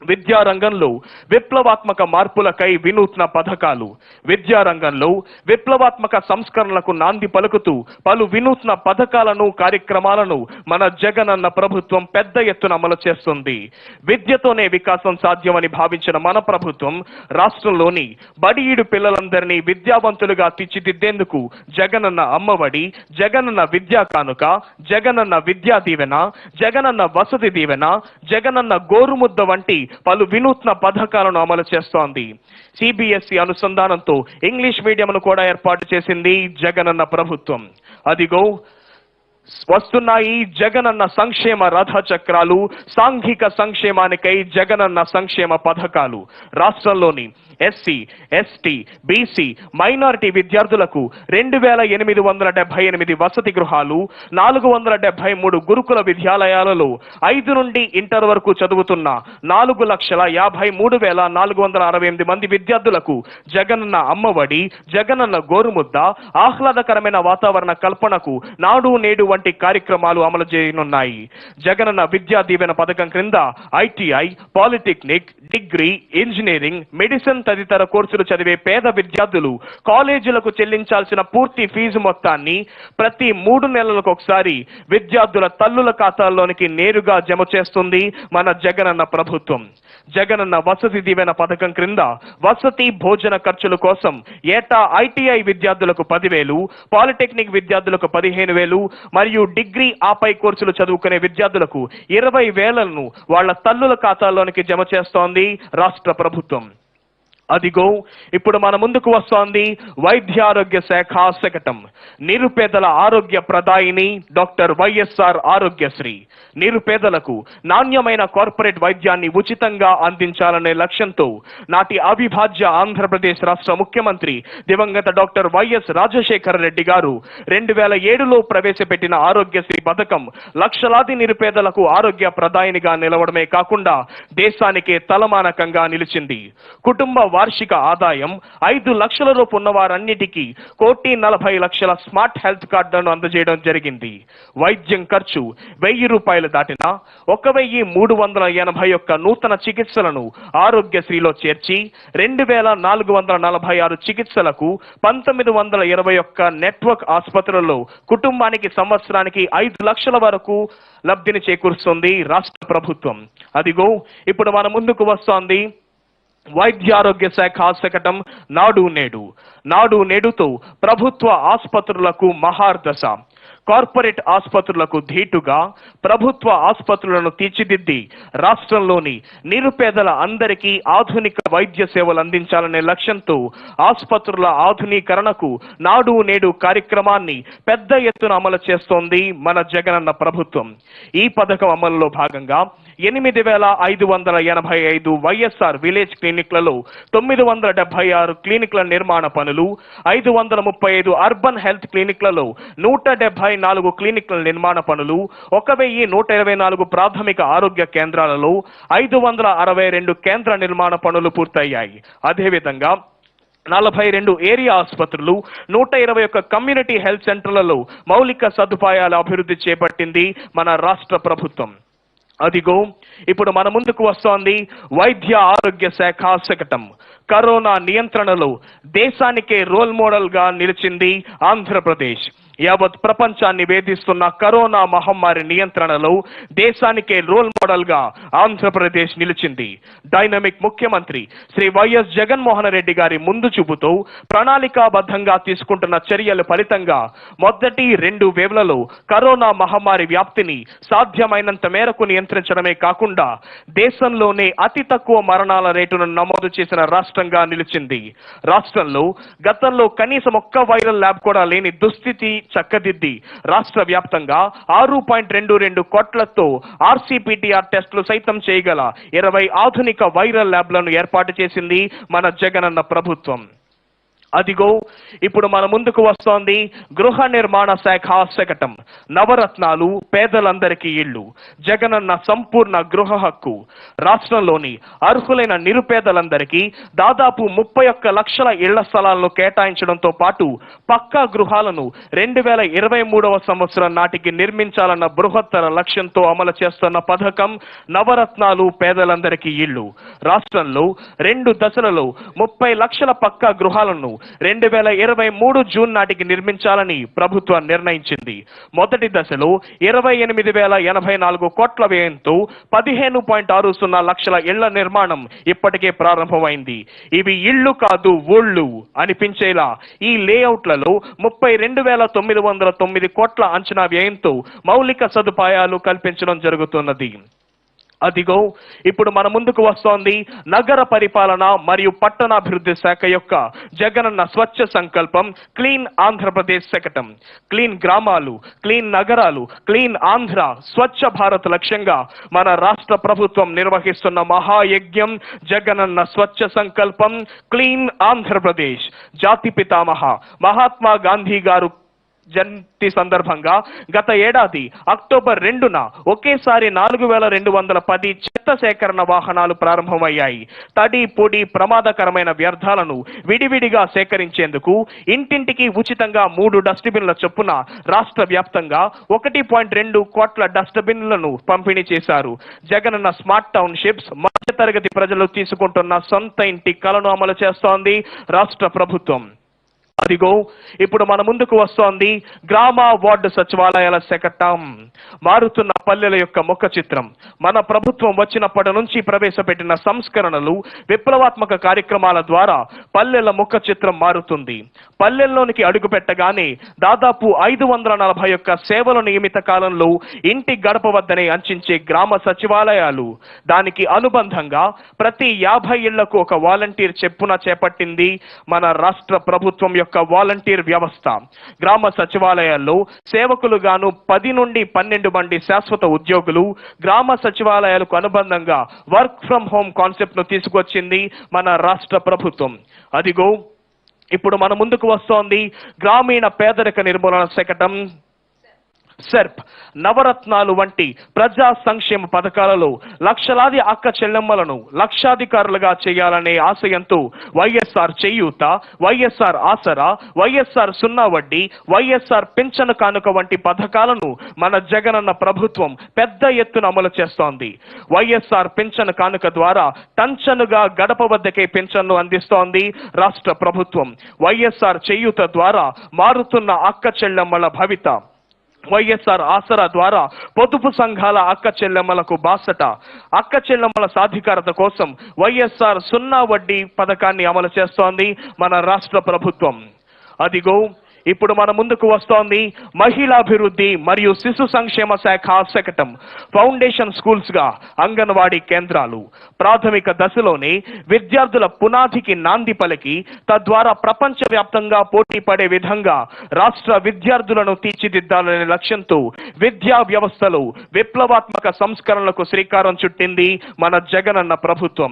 విద్యారంగంలో విప్లవాత్మక మార్పులకై వినూత్న పథకాలు. విద్యారంగంలో విప్లవాత్మక సంస్కరణలకు నాంది పలుకుతూ పలు వినూత్న పథకాలను, కార్యక్రమాలను మన జగనన్న ప్రభుత్వం పెద్ద ఎత్తున అమలు చేస్తుంది. విద్యతోనే వికాసం సాధ్యమని భావించిన మన ప్రభుత్వం రాష్ట్రంలోని బడిఈడు పిల్లలందరినీ విద్యావంతులుగా తీర్చిదిద్దేందుకు జగనన్న అమ్మఒడి, జగనన్న విద్యా కానుక, జగనన్న విద్యా దీవెన, జగనన్న వసతి దీవెన, జగనన్న గోరుముద్ద వంటి పలు వినూత్న పథకాలను అమలు చేస్తోంది. సిబిఎస్ఈ అనుసంధానంతో ఇంగ్లీష్ మీడియంను కూడా ఏర్పాటు చేసింది జగనన్న ప్రభుత్వం. అదిగో వస్తున్నాయి జగనన్న సంక్షేమ రథ చక్రాలు, సాంఘిక సంక్షేమానికై జగనన్న సంక్షేమ పథకాలు. రాష్ట్రంలోని ఎస్సీ, ఎస్టీ, బీసీ, మైనారిటీ విద్యార్థులకు 2,878 వసతి గృహాలు, 473 గురుకుల విద్యాలయాలలో 5 నుండి ఇంటర్ వరకు చదువుతున్న 4,53,468 మంది విద్యార్థులకు జగనన్న అమ్మఒడి, జగనన్న గోరుముద్ద, ఆహ్లాదకరమైన వాతావరణ కల్పనకు నాడు నేడు వంటి కార్యక్రమాలు అమలు చేయనున్నాయి. జగనన్న విద్యా దీవెన పథకం క్రింద ITI, polytechnic, degree, engineering, medicine తదితర కోర్సులు చదివే పేద విద్యార్థులు కాలేజీలకు చెల్లించాల్సిన పూర్తి ఫీజు మొత్తాన్ని ప్రతి 3 నెలలకు ఒకసారి విద్యార్థుల తల్లుల ఖాతాల్లోనికి నేరుగా జమ చేస్తుంది మన జగనన్న ప్రభుత్వం. జగనన్న వసతి దీవెన పథకం క్రింద వసతి, భోజన ఖర్చుల కోసం ఏటా ఐటీఐ విద్యార్థులకు 10,000, పాలిటెక్నిక్ విద్యార్థులకు 15,000 మరియు డిగ్రీ ఆపై కోర్సులు చదువుకునే విద్యార్థులకు 20,000ను వాళ్ల తల్లుల ఖాతాల్లోనికి జమ చేస్తోంది రాష్ట్ర ప్రభుత్వం. అదిగో ఇప్పుడు మన ముందుకు వస్తోంది వైద్యారోగ్య శాఖ శకటం. నిరుపేదల ఆరోగ్య ప్రదాయిని డాక్టర్ వైఎస్ఆర్ ఆరోగ్యశ్రీ. నిరుపేదలకు నాణ్యమైన కార్పొరేట్ వైద్యాన్ని ఉచితంగా అందించాలనే లక్ష్యంతో నాటి అవిభాజ్య ఆంధ్రప్రదేశ్ రాష్ట్ర ముఖ్యమంత్రి దివంగత డాక్టర్ వైఎస్ రాజశేఖర రెడ్డి గారు 2007లో ప్రవేశపెట్టిన ఆరోగ్యశ్రీ పథకం లక్షలాది నిరుపేదలకు ఆరోగ్య ప్రదాయినిగా నిలవడమే కాకుండా దేశానికే తలమానకంగా నిలిచింది. కుటుంబ వార్షిక ఆదాయం 5 లక్షల రూపు ఉన్న వారన్నిటికీ 1,40,00,000 స్మార్ట్ హెల్త్ కార్డులను అందజేయడం జరిగింది. వైద్యం ఖర్చు 1,000 రూపాయలు దాటినా 1,381 నూతన చికిత్సలను ఆరోగ్యశ్రీలో చేర్చి 2,446 చికిత్సలకు 1,921 నెట్వర్క్ ఆసుపత్రులలో కుటుంబానికి సంవత్సరానికి 5 లక్షల వరకు లబ్ధిని చేకూరుస్తుంది రాష్ట్ర ప్రభుత్వం. అదిగో ఇప్పుడు మన ముందుకు వస్తోంది వైద్యారోగ్య శాఖ శకటం నాడు నేడు. నాడు నేడుతో ప్రభుత్వ ఆసుపత్రులకు మహార్దశ. కార్పొరేట్ ఆసుపత్రులకు ధీటుగా ప్రభుత్వ ఆసుపత్రులను తీర్చిదిద్ది రాష్ట్రంలోని నిరుపేదల అందరికీ ఆధునిక వైద్య సేవలు అందించాలనే లక్ష్యంతో ఆసుపత్రుల ఆధునీకరణకు నాడు నేడు కార్యక్రమాన్ని పెద్ద ఎత్తున అమలు చేస్తోంది మన జగనన్న ప్రభుత్వం. ఈ పథకం అమలులో భాగంగా 8,585 వైఎస్ఆర్ విలేజ్ క్లినిక్లలో 976 క్లినిక్ల నిర్మాణ పనులు, 535 అర్బన్ హెల్త్ క్లినిక్లలో 174 క్లినిక్ల నిర్మాణ పనులు, 1,124 ప్రాథమిక ఆరోగ్య కేంద్రాలలో 562 కేంద్ర నిర్మాణ పనులు పూర్తయ్యాయి. అదేవిధంగా 42 ఏరియా ఆసుపత్రులు, 121 కమ్యూనిటీ హెల్త్ సెంటర్లలో మౌలిక సదుపాయాల అభివృద్ధి చేపట్టింది మన రాష్ట్ర ప్రభుత్వం. అదిగో ఇప్పుడు మన ముందుకు వస్తోంది వైద్య ఆరోగ్య శాఖ శకటం. కరోనా నియంత్రణలో దేశానికే రోల్ మోడల్ గా నిలిచింది ఆంధ్రప్రదేశ్. యావత్ ప్రపంచాన్ని వేధిస్తున్న కరోనా మహమ్మారి నియంత్రణలో దేశానికే రోల్ మోడల్ గా ఆంధ్రప్రదేశ్ నిలిచింది. డైనమిక్ ముఖ్యమంత్రి శ్రీ వైఎస్ జగన్మోహన్ రెడ్డి గారి ముందు చూపుతో ప్రణాళికాబద్ధంగా తీసుకుంటున్న చర్యల ఫలితంగా మొదటి 2 వేవ్లలో కరోనా మహమ్మారి వ్యాప్తిని సాధ్యమైనంత మేరకు నియంత్రించడమే కాకుండా దేశంలోనే అతి తక్కువ మరణాల రేటును నమోదు చేసిన రాష్ట్రంగా నిలిచింది. రాష్ట్రంలో గతంలో కనీసం ఒక్క వైరల్ ల్యాబ్ కూడా లేని దుస్థితి చక్కదిద్ది రాష్ట్ర వ్యాప్తంగా 6.22 కోట్లతో ఆర్సీపీటీఆర్ టెస్టులు సైతం చేయగల 20 ఆధునిక వైరల్ ల్యాబ్లను ఏర్పాటు చేసింది మన జగనన్న ప్రభుత్వం. అదిగో ఇప్పుడు మన ముందుకు వస్తోంది గృహ నిర్మాణ శాఖ శకటం. నవరత్నాలు, పేదలందరికీ ఇళ్లు, జగనన్న సంపూర్ణ గృహ హక్కు. రాష్ట్రంలోని అర్హులైన నిరుపేదలందరికీ దాదాపు 31 లక్షల ఇళ్ల స్థలాలను కేటాయించడంతో పాటు పక్కా గృహాలను 2023వ సంవత్సరం నాటికి నిర్మించాలన్న బృహత్తర లక్ష్యంతో అమలు చేస్తున్న పథకం నవరత్నాలు, పేదలందరికీ ఇళ్లు. రాష్ట్రంలో 2 దశలలో 30 లక్షల పక్కా గృహాలను 2023 జూన్ నాటికి నిర్మించాలని ప్రభుత్వం నిర్ణయించింది. మొదటి దశలో 28,084 కోట్ల వ్యయంతో 15.60 లక్షల ఇళ్ల నిర్మాణం ఇప్పటికే ప్రారంభమైంది. ఇవి ఇళ్లు కాదు ఊళ్ళు అనిపించేలా ఈ లేఅవుట్లలో 32,909 కోట్ల అంచనా వ్యయంతో మౌలిక సదుపాయాలు కల్పించడం జరుగుతున్నది. అదిగో ఇప్పుడు మన ముందుకు వస్తోంది నగర పరిపాలన మరియు పట్టణాభివృద్ధి శాఖ యొక్క జగనన్న స్వచ్ఛ సంకల్పం క్లీన్ ఆంధ్రప్రదేశ్ శకటం. క్లీన్ గ్రామాలు, క్లీన్ నగరాలు, క్లీన్ ఆంధ్ర, స్వచ్ఛ భారత్ లక్ష్యంగా మన రాష్ట్ర ప్రభుత్వం నిర్వహిస్తున్న మహాయజ్ఞం జగనన్న స్వచ్ఛ సంకల్పం క్లీన్ ఆంధ్రప్రదేశ్. జాతి పితామహ మహాత్మా గాంధీ గారు జయంతి సందర్భంగా గత ఏడాది అక్టోబర్ 2న ఒకేసారి 4,210 చెత్త సేకరణ వాహనాలు ప్రారంభమయ్యాయి. తడి, పొడి, ప్రమాదకరమైన వ్యర్థాలను విడివిడిగా సేకరించేందుకు ఇంటింటికి ఉచితంగా 3 డస్ట్బిన్ల చొప్పున రాష్ట్ర వ్యాప్తంగా 1.2 కోట్ల డస్ట్బిన్లను పంపిణీ చేశారు. జగనన్న స్మార్ట్ టౌన్షిప్స్ మధ్యతరగతి ప్రజలు తీసుకుంటున్న సొంత ఇంటి కలను అమలు చేస్తోంది రాష్ట్ర ప్రభుత్వం. అదిగో ఇప్పుడు మన ముందుకు వస్తోంది గ్రామ వార్డు సచివాలయాల శకటం. మారుతున్న పల్లెల యొక్క ముఖ చిత్రం. మన ప్రభుత్వం వచ్చినప్పటి నుంచి ప్రవేశపెట్టిన సంస్కరణలు, విప్లవాత్మక కార్యక్రమాల ద్వారా పల్లెల ముఖ చిత్రం మారుతుంది. పల్లెల్లోనికి అడుగు పెట్టగానే దాదాపు 541 సేవల నియమిత కాలంలో ఇంటి గడప వద్దనే అంచించే గ్రామ సచివాలయాలు. దానికి అనుబంధంగా ప్రతి 50 ఇళ్లకు ఒక వాలంటీర్ చెప్పున చేపట్టింది మన రాష్ట్ర ప్రభుత్వం యొక్క వాలంటీర్ వ్యవస్థ. గ్రామ సచివాలయాల్లో సేవకులుగాను 10 నుండి 12 మంది శాశ్వత ఉద్యోగులు. గ్రామ సచివాలయాలకు అనుబంధంగా వర్క్ ఫ్రం హోమ్ కాన్సెప్ట్ ను తీసుకొచ్చింది మన రాష్ట్ర ప్రభుత్వం. అదిగో ఇప్పుడు మన ముందుకు వస్తోంది గ్రామీణ పేదరిక నిర్మూలన శకటం సెర్ప్. నవరత్నాలు వంటి ప్రజా సంక్షేమ పథకాలలో లక్షలాది అక్క చెల్లెమ్మలను లక్షాధికారులుగా చేయాలనే ఆశయంతో వైఎస్ఆర్ చేయూత, వైఎస్ఆర్ ఆసరా, వైఎస్ఆర్ సున్నా వడ్డీ, వైఎస్ఆర్ పింఛను కానుక వంటి పథకాలను మన జగనన్న ప్రభుత్వం పెద్ద ఎత్తున అమలు చేస్తోంది. వైఎస్ఆర్ పింఛను కానుక ద్వారా టంచనుగా గడప వద్దకే పింఛన్ను అందిస్తోంది రాష్ట్ర ప్రభుత్వం. వైఎస్ఆర్ చేయూత ద్వారా మారుతున్న అక్క చెల్లెమ్మల భవిత. వైఎస్ఆర్ ఆసరా ద్వారా పొదుపు సంఘాల అక్క చెల్లెమ్మలకు బాసట. అక్క చెల్లెమ్మల సాధికారత కోసం వైఎస్ఆర్ సున్నా వడ్డీ పథకాన్ని అమలు చేస్తోంది మన రాష్ట్ర ప్రభుత్వం. అదిగో ఇప్పుడు మన ముందుకు వస్తోంది మహిళాభివృద్ధి మరియు శిశు సంక్షేమ శాఖ శకటం. ఫౌండేషన్ స్కూల్స్ గా అంగన్వాడీ కేంద్రాలు. ప్రాథమిక దశలోనే విద్యార్థుల పునాదికి నాంది పలికి తద్వారా ప్రపంచ వ్యాప్తంగా పోటీ పడే విధంగా రాష్ట్ర విద్యార్థులను తీర్చిదిద్దాలనే లక్ష్యంతో విద్యా వ్యవస్థలో విప్లవాత్మక సంస్కరణలకు శ్రీకారం చుట్టింది మన జగనన్న ప్రభుత్వం.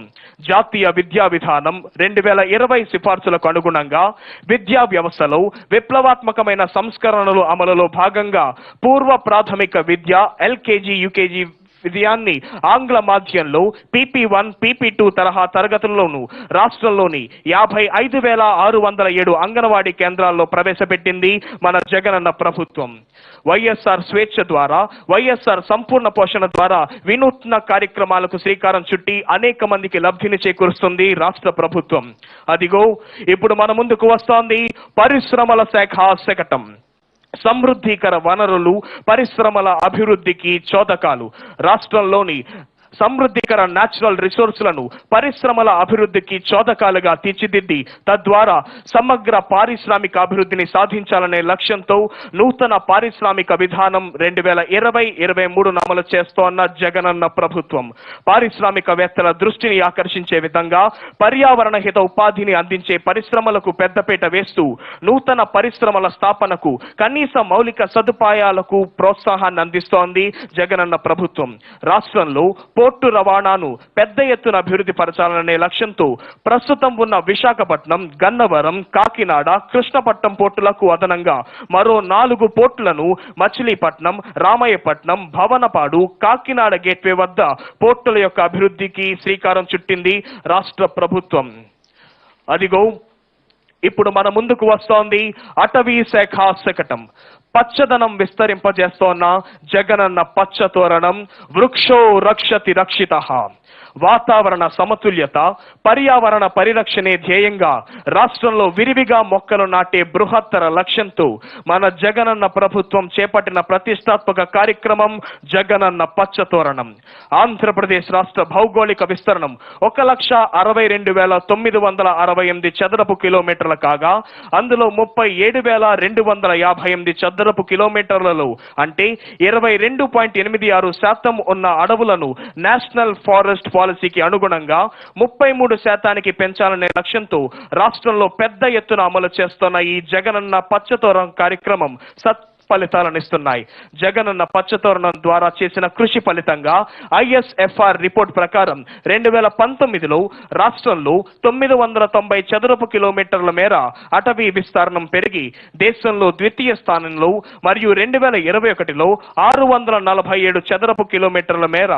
జాతీయ విద్యా విధానం 2020 సిఫార్సులకు అనుగుణంగా విద్యా వ్యవస్థలో విప్లవాత్మకమైన సంస్కరణలు అమలులో భాగంగా పూర్వ ప్రాథమిక విద్య ఎల్కేజీ, యూకేజీ విద్యాన్ని ఆంగ్ల మాధ్యంలో PP1, PP2 తరహా తరగతుల్లోనూ రాష్ట్రంలోని 55,607 అంగన్వాడీ కేంద్రాల్లో ప్రవేశపెట్టింది మన జగనన్న ప్రభుత్వం. వైఎస్ఆర్ స్వేచ్ఛ ద్వారా, వైఎస్ఆర్ సంపూర్ణ పోషణ ద్వారా వినూత్న కార్యక్రమాలకు శ్రీకారం చుట్టి అనేక మందికి లబ్ధిని చేకూరుస్తుంది రాష్ట్ర ప్రభుత్వం. అదిగో ఇప్పుడు మన ముందుకు వస్తోంది పరిశ్రమల శాఖ శకటం. సమృద్ధికర వనరులు, పరిశ్రమల అభివృద్ధికి చోదకాలు. రాష్ట్రంలోని సమృద్ధికర న్యాచురల్ రిసోర్సులను పరిశ్రమల అభివృద్ధికి చోదకాలుగా తీర్చిదిద్ది తద్వారా సమగ్ర పారిశ్రామిక అభివృద్ధిని సాధించాలనే లక్ష్యంతో నూతన పారిశ్రామిక విధానం 2020-23 అమలు చేస్తోన్న జగనన్న ప్రభుత్వం. పారిశ్రామికవేత్తల దృష్టిని ఆకర్షించే విధంగా పర్యావరణ హిత ఉపాధిని అందించే పరిశ్రమలకు పెద్దపీట వేస్తూ నూతన పరిశ్రమల స్థాపనకు కనీస మౌలిక సదుపాయాలకు ప్రోత్సాహాన్ని అందిస్తోంది జగనన్న ప్రభుత్వం. రాష్ట్రంలో పోర్టు రవాణాను పెద్ద ఎత్తున అభివృద్ధి పరచాలనే లక్ష్యంతో ప్రస్తుతం ఉన్న విశాఖపట్నం, గన్నవరం, కాకినాడ, కృష్ణపట్నం పోర్టులకు అదనంగా మరో 4 పోర్టులను మచిలీపట్నం, రామయ్యపట్నం, భవనపాడు, కాకినాడ గేట్వే వద్ద పోర్టుల యొక్క అభివృద్ధికి శ్రీకారం చుట్టింది రాష్ట్ర ప్రభుత్వం. అదిగో ఇప్పుడు మన ముందుకు వస్తోంది అటవీ శాఖ శకటం. పచ్చదనం విస్తరింపజేస్తోన్న జగనన్న పచ్చ తోరణం. వృక్షో రక్షతి రక్షితః. వాతావరణ సమతుల్యత, పర్యావరణ పరిరక్షణే ధ్యేయంగా రాష్ట్రంలో విరివిగా మొక్కలు నాటే బృహత్తర లక్ష్యంతో మన జగనన్న ప్రభుత్వం చేపట్టిన ప్రతిష్టాత్మక కార్యక్రమం జగనన్న పచ్చతోరణం. ఆంధ్రప్రదేశ్ రాష్ట్ర భౌగోళిక విస్తరణం 1,62,968 చదరపు కిలోమీటర్లు కాగా అందులో 37,258 చదరపు కిలోమీటర్లలో అంటే 22.86% ఉన్న అడవులను నేషనల్ ఫారెస్ట్ పాలసీకి అనుగుణంగా 33% పెంచాలనే లక్ష్యంతో రాష్ట్రంలో పెద్ద ఎత్తున అమలు చేస్తున్న ఈ జగనన్న పచ్చతోరణం కార్యక్రమం ఫలితాలనిస్తున్నాయి. జగనన్న పచ్చతోరణం ద్వారా చేసిన కృషి ఫలితంగా ISFR రిపోర్ట్ ప్రకారం 2019లో రాష్ట్రంలో 990 చదరపు కిలోమీటర్ల మేర అటవీ విస్తరణం పెరిగి దేశంలో ద్వితీయ స్థానంలో మరియు 2021లో 647 చదరపు కిలోమీటర్ల మేర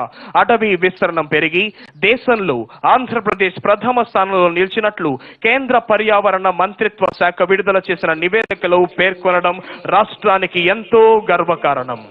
అటవీ విస్తరణం పెరిగి దేశంలో ఆంధ్రప్రదేశ్ ప్రథమ స్థానంలో నిలిచినట్లు కేంద్ర పర్యావరణ మంత్రిత్వ శాఖ విడుదల చేసిన నివేదికలో పేర్కొనడం రాష్ట్రానికి ఎంతో గర్వకారణం.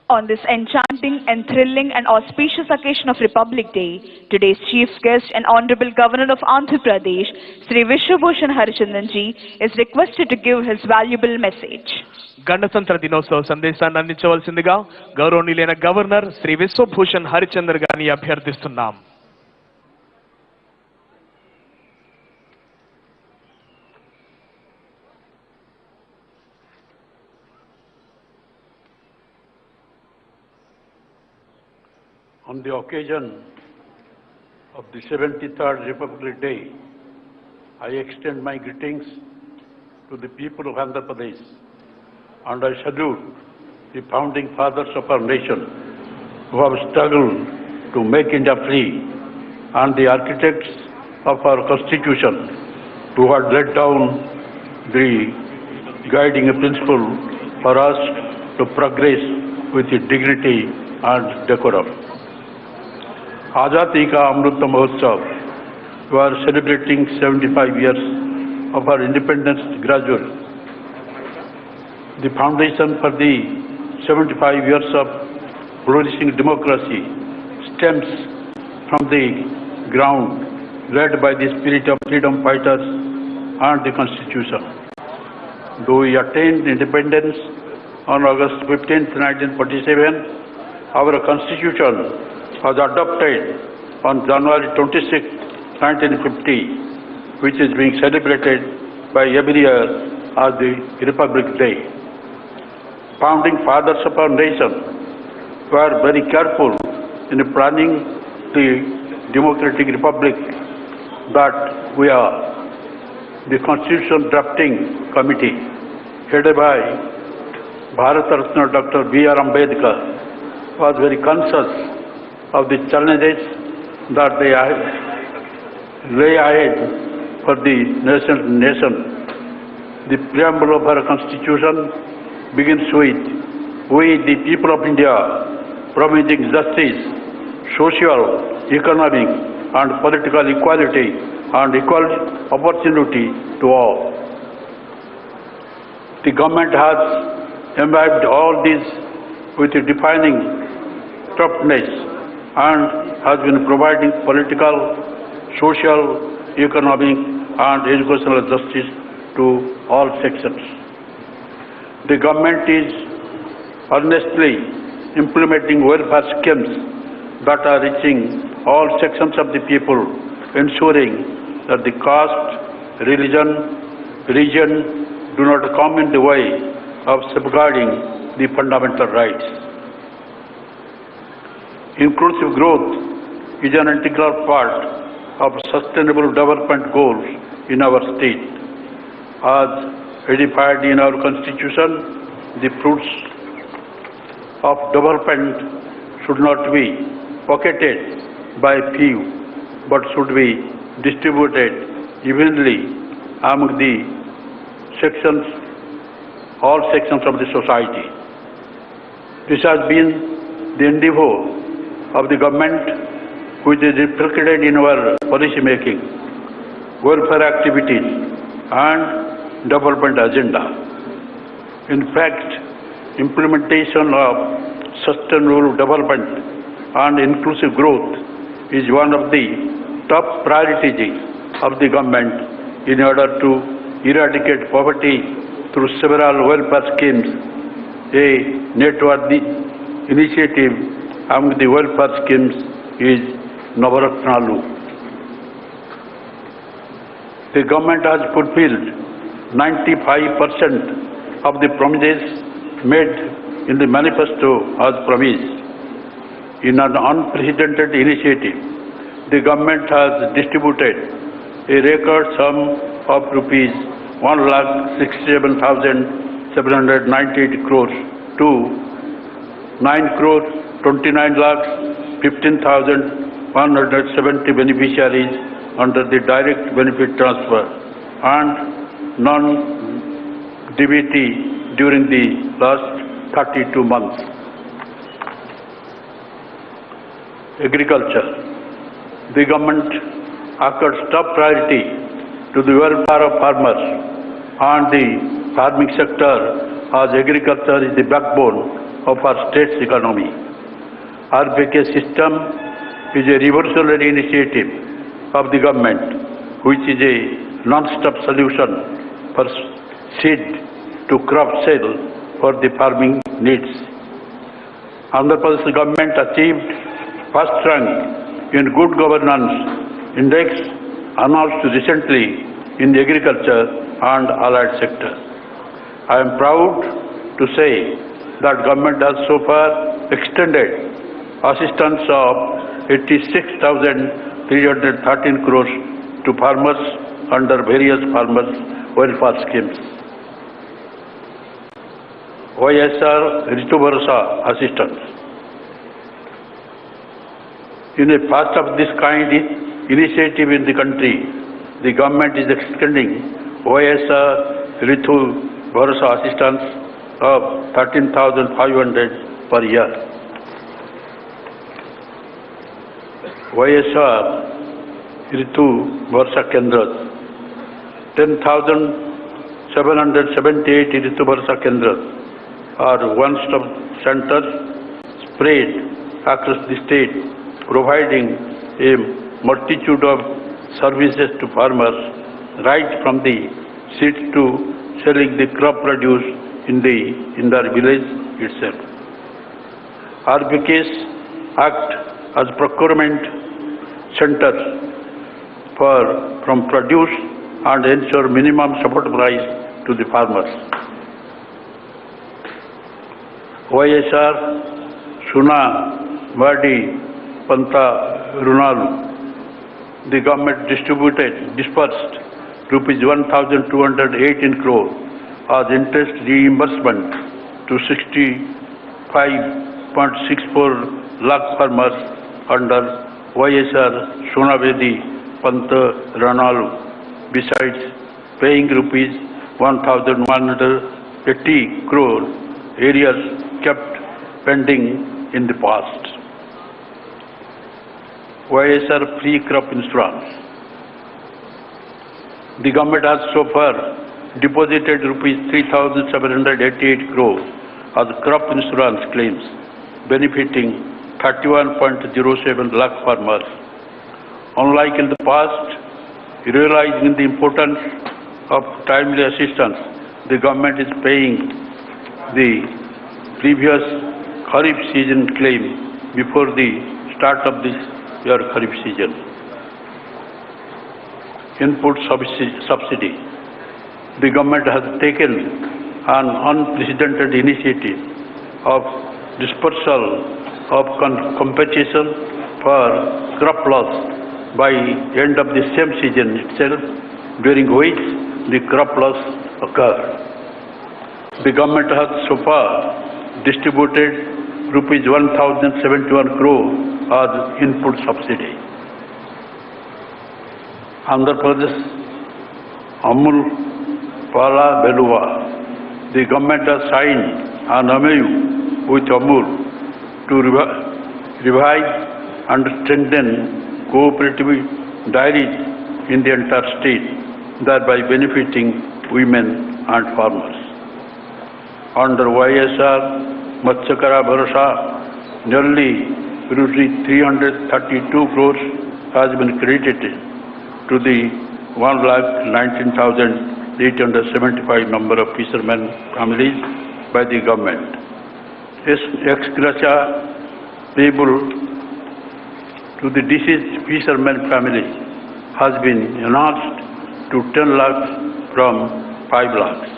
On this enchanting and thrilling and auspicious occasion of Republic Day, today's chief guest and Honorable Governor of Andhra Pradesh, Sri Vijayawada is requested to give his valuable message. గణతంత్ర దినోత్సవ సందేశాన్ని అందించవలసిందిగా గౌరవనీయులైన గవర్నర్ శ్రీ విశ్వభూషణ్ హరిచందర్ గారిని అభ్యర్థిస్తున్నాం. On the occasion of the 73rd Republic Day, I extend my greetings to the people of Andhra Pradesh and I salute the founding fathers of our nation who have struggled to make India free and the architects of our constitution who had laid down the guiding principle for us to progress with dignity and decorum. Azadi Ka Amrit Mahotsav, we are celebrating 75 years of our independence gradually. The foundation for the 75 years of flourishing democracy stems from the ground led by the spirit of freedom fighters and the Constitution. Though we attained independence on August 15, 1947, our Constitution was adopted on January 26, 1950, which is being celebrated by every year as the Republic Day. Founding fathers of our nation were very careful in planning the democratic republic that we are. The Constitution Drafting Committee, headed by Bharat Ratna Dr. B.R. Ambedkar, was very conscious of the challenges that they lay ahead for the nation. The preamble of our Constitution begins with, "We, the people of India, promising justice, social, economic, and political equality and equal opportunity to all." The government has imbibed all these with a defining toughness and has been providing political, social, economic, and educational justice to all sections. The government is earnestly implementing welfare schemes that are reaching all sections of the people, ensuring that the caste, religion, region do not come in the way of safeguarding the fundamental rights. Inclusive growth is an integral part of sustainable development goals in our state. As edified in our Constitution, the fruits of development should not be pocketed by few, but should be distributed evenly among the sections, all sections of the society. This has been the endeavor of the government, which is reflected in our policy making, welfare activities, and development agenda. In fact, implementation of sustainable development and inclusive growth is one of the top priorities of the government in order to eradicate poverty through several welfare schemes. A noteworthy initiative among the welfare schemes is Navaratnalu. The government has fulfilled 95% of the promises made in the manifesto as promised. In an unprecedented initiative, the government has distributed a record sum of rupees 1,67,798 crores to 9,29,15,170 beneficiaries under the direct benefit transfer and non-DBT during the last 32 months. Agriculture. The government accords top priority to the welfare of farmers and the farming sector, as agriculture is the backbone of our state's economy. RBK system is a revolutionary initiative of the government, which is a non-stop solution for seed to crop sale for the farming needs. Andhra Pradesh government achieved first rank in Good Governance Index announced recently in the agriculture and allied sector. I am proud to say that government has so far extended assistance of 86,313 crores to farmers under various farmers welfare schemes. YSR Ritu Bharsa assistance. In a first of this kind initiative in the country, the government is extending YSR Ritu Bharsa assistance of 13,500 per year. YSR Ritu Bharsa Kendras, 10,778 Ritu Bharsa Kendras are one-stop centers spread across the state, providing a multitude of services to farmers, right from the seeds to selling the crop produce in their village itself. RBKs act as procurement centers from produce and ensure minimum support price to the farmers. YSR Suna Vadi Panta Runalu. The government dispersed rupees 1,218 crore as interest reimbursement to 65.64 lakh farmers under YSR Sunavedi Pant Ranalu. Besides paying rupees 1,180 crore, areas kept pending in the past. YSR free crop insurance. The government has so far deposited rupees 3,788 crore as crop insurance claims, benefiting 31.07 lakh farmers. Unlike in the past, realizing the importance of timely assistance, the government is paying the previous Kharif season claim before the start of this year Kharif season. Input subsidy. The government has taken an unprecedented initiative of dispersal of compensation for crop loss by end of the same season itself, during which the crop loss occurred. The government has so far distributed rupees 1,071 crore as input subsidy. Andhra Pradesh, Amul Pala Beluva. The government has signed an MOU with Amul to revise and strengthen cooperative dairies in the entire state, thereby benefiting women and farmers. Under YSR Matsyakara Bharasa, nearly rupees 332 crores has been credited to the 1,19,875 number of fishermen families by the government. Ex gratia payable to the deceased fisherman family has been enhanced to 10 lakhs from 5 lakhs.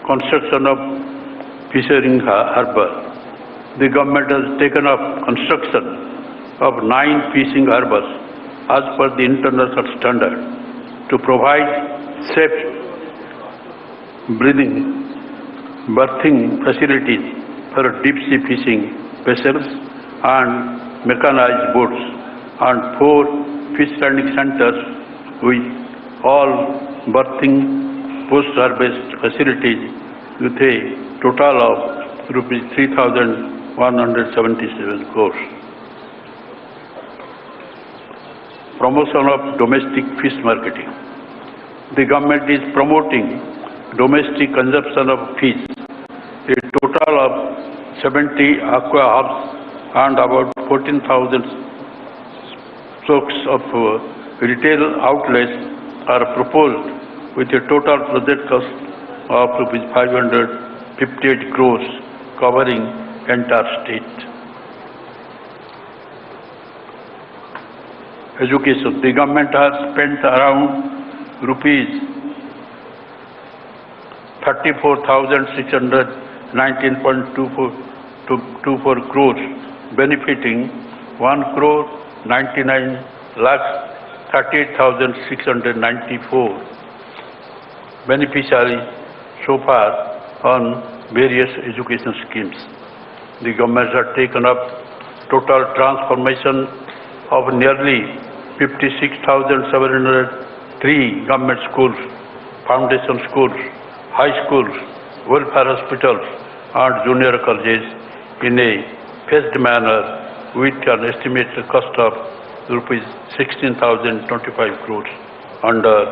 Construction of fishing harbour. The government has taken up construction of 9 fishing harbours as per the international standard to provide safe berthing facilities for deep sea fishing vessels and mechanized boats, and 4 fish landing centers with all berthing post-harvest facilities with a total of rupees 3,177 crores. Promotion of domestic fish marketing. The government is promoting domestic consumption of fish. A total of 70 aqua hubs and about 14,000 stocks of retail outlets are proposed with a total project cost of rupees 558 crores covering entire state. Education. The government has spent around rupees 34,619.24 crores, benefiting 1,99,38,694 beneficiaries so far on various education schemes. The government has taken up total transformation of nearly 56,703 government schools, foundation schools, high schools, welfare hospitals and junior colleges in a phased manner with an estimated cost of rupees 16,025 crores under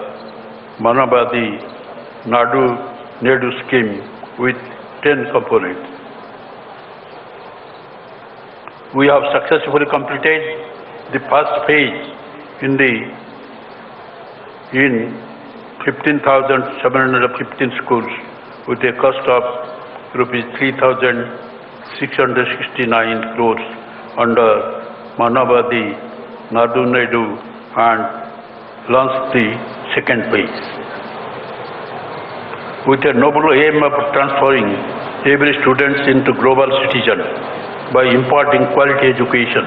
Manabadi Nedu scheme with 10 components. We have successfully completed the first phase in 15,715 schools with a cost of rupees 3,669 crores under Manabadi Nedu and launched the second phase. With a noble aim of transforming every student into global citizen by imparting quality education,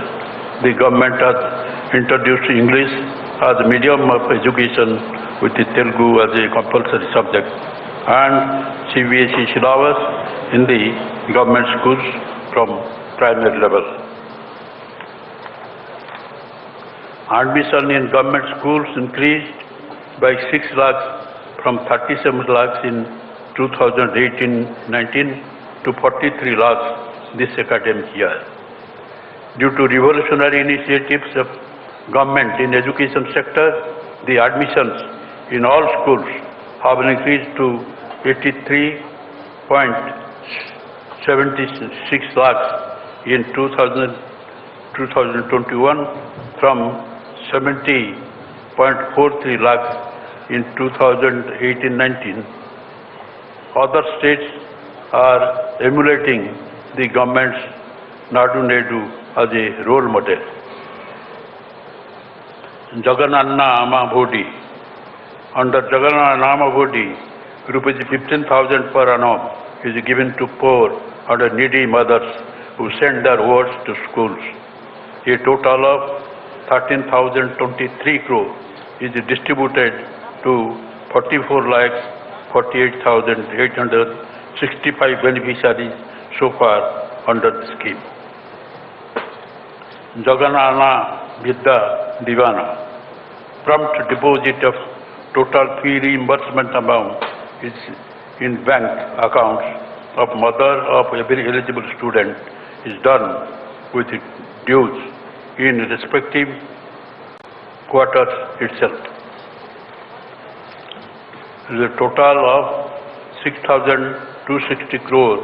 the government has introduced English as a medium of education with the Telugu as a compulsory subject and CBSE syllabus in the government schools from primary level. Admission in government schools increased by 6 lakhs from 37 lakhs in 2018-19 to 43 lakhs this academic year. Due to revolutionary initiatives of government in education sector, the admissions in all schools have increased to 83.76 lakhs in 2021 from 70.43 lakhs in 2018-19. Other states are emulating the government's Nadu Nedu as a role model. Jagan Nama Bodi. Under Jagan Nama Bodi, rupees 15,000 per annum is given to poor and needy mothers who send their wards to schools. A total of 13,023 crore is distributed to 44,48,865 beneficiaries so far under the scheme. Jaganana Vidya Divana. Prompt deposit of total fee reimbursement amount is in bank accounts of mother of every eligible student is done with dues in respective quarters itself. The total of 6,260 crore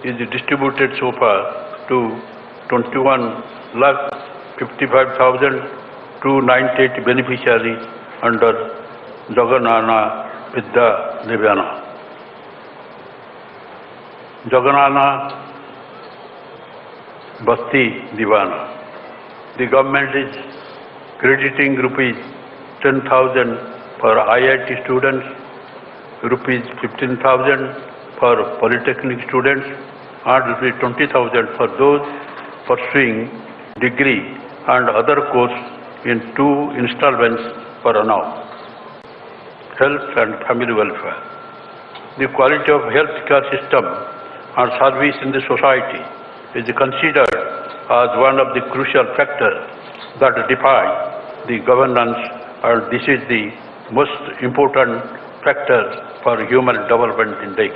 is distributed so far to 21,55,298 beneficiaries under Jaganana Vidya Divana. Jaganana Bhakti Divana. The government is crediting rupees 10,000 for IIT students, rupees 15,000 for polytechnic students, and rupees 20,000 for those pursuing degree and other course in 2 installments per annum. Health and family welfare. The quality of health care system and service in the society is considered as one of the crucial factors that define the governance, and this is the most important factor for human development index.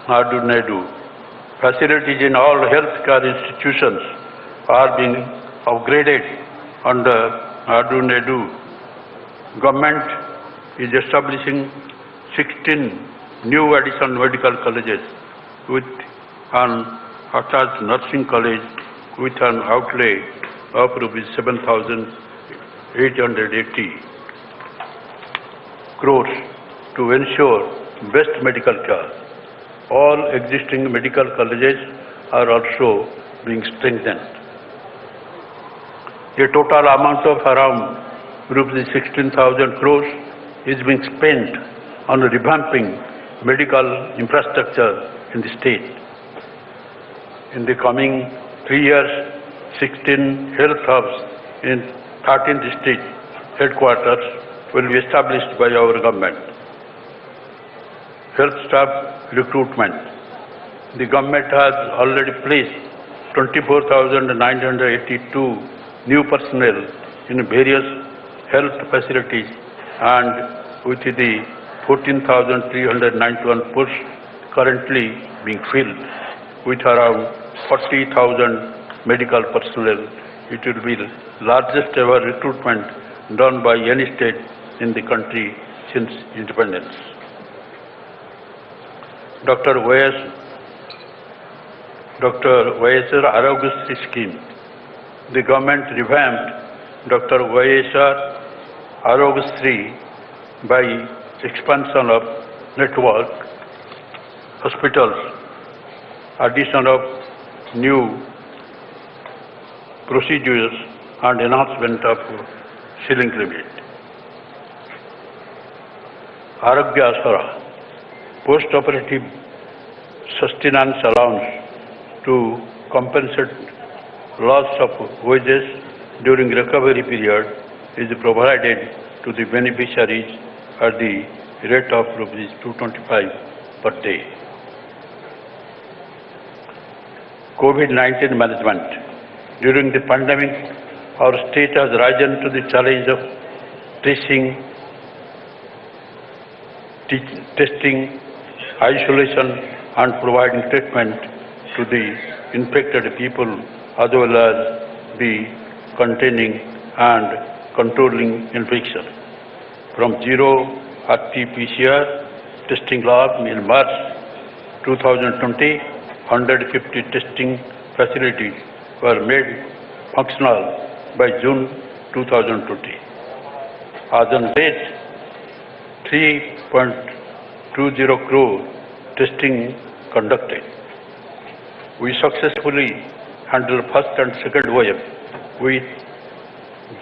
Nadu Nedu. Facilities in all healthcare institutions are being upgraded under Nadu Nedu. Government is establishing 16 new additional medical colleges with an attached nursing college with an outlay of rupees 7,880 crores to ensure best medical care. All existing medical colleges are also being strengthened. A total amount of around rupees 16,000 crores is being spent on revamping medical infrastructure in the state. In the coming 3 years, 16 health hubs in 13 district headquarters will be established by our government. Health staff recruitment. The government has already placed 24,982 new personnel in various health facilities, and with the 14,391 posts currently being filled with around 40,000 medical personnel, it will be the largest ever recruitment done by any state in the country since independence. Dr.s. Arogyasri scheme. The government revamped Dr.s. Arogyasri by expansion of network, hospitals, addition of new procedures and enhancement of ceiling limit. Arogya Asara, post-operative sustenance allowance to compensate loss of wages during recovery period is provided to the beneficiaries at the rate of rupees 225 per day. COVID-19 management. During the pandemic, our state has risen to the challenge of tracing, testing, isolation and providing treatment to the infected people as well as the containing and controlling infection. From zero RT-PCR testing lab in March 2020, 150 testing facilities were made functional by June 2020. As on date, 3.20 crore testing conducted. We successfully handled first and second wave with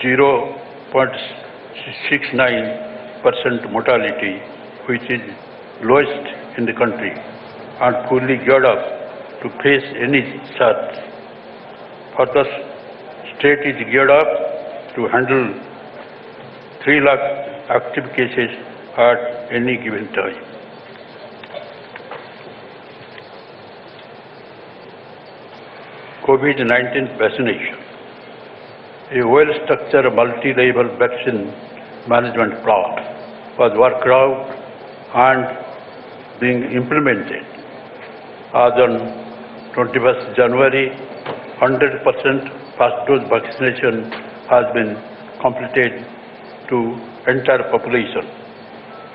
0.69% mortality, which is lowest in the country, and fully geared up to face any surge. Further, state is geared up to handle 3 lakh active cases at any given time. COVID-19 vaccination. A well-structured multi-level vaccine management plan was worked out and being implemented. As on 21st January, 100% first dose vaccination has been completed to entire population.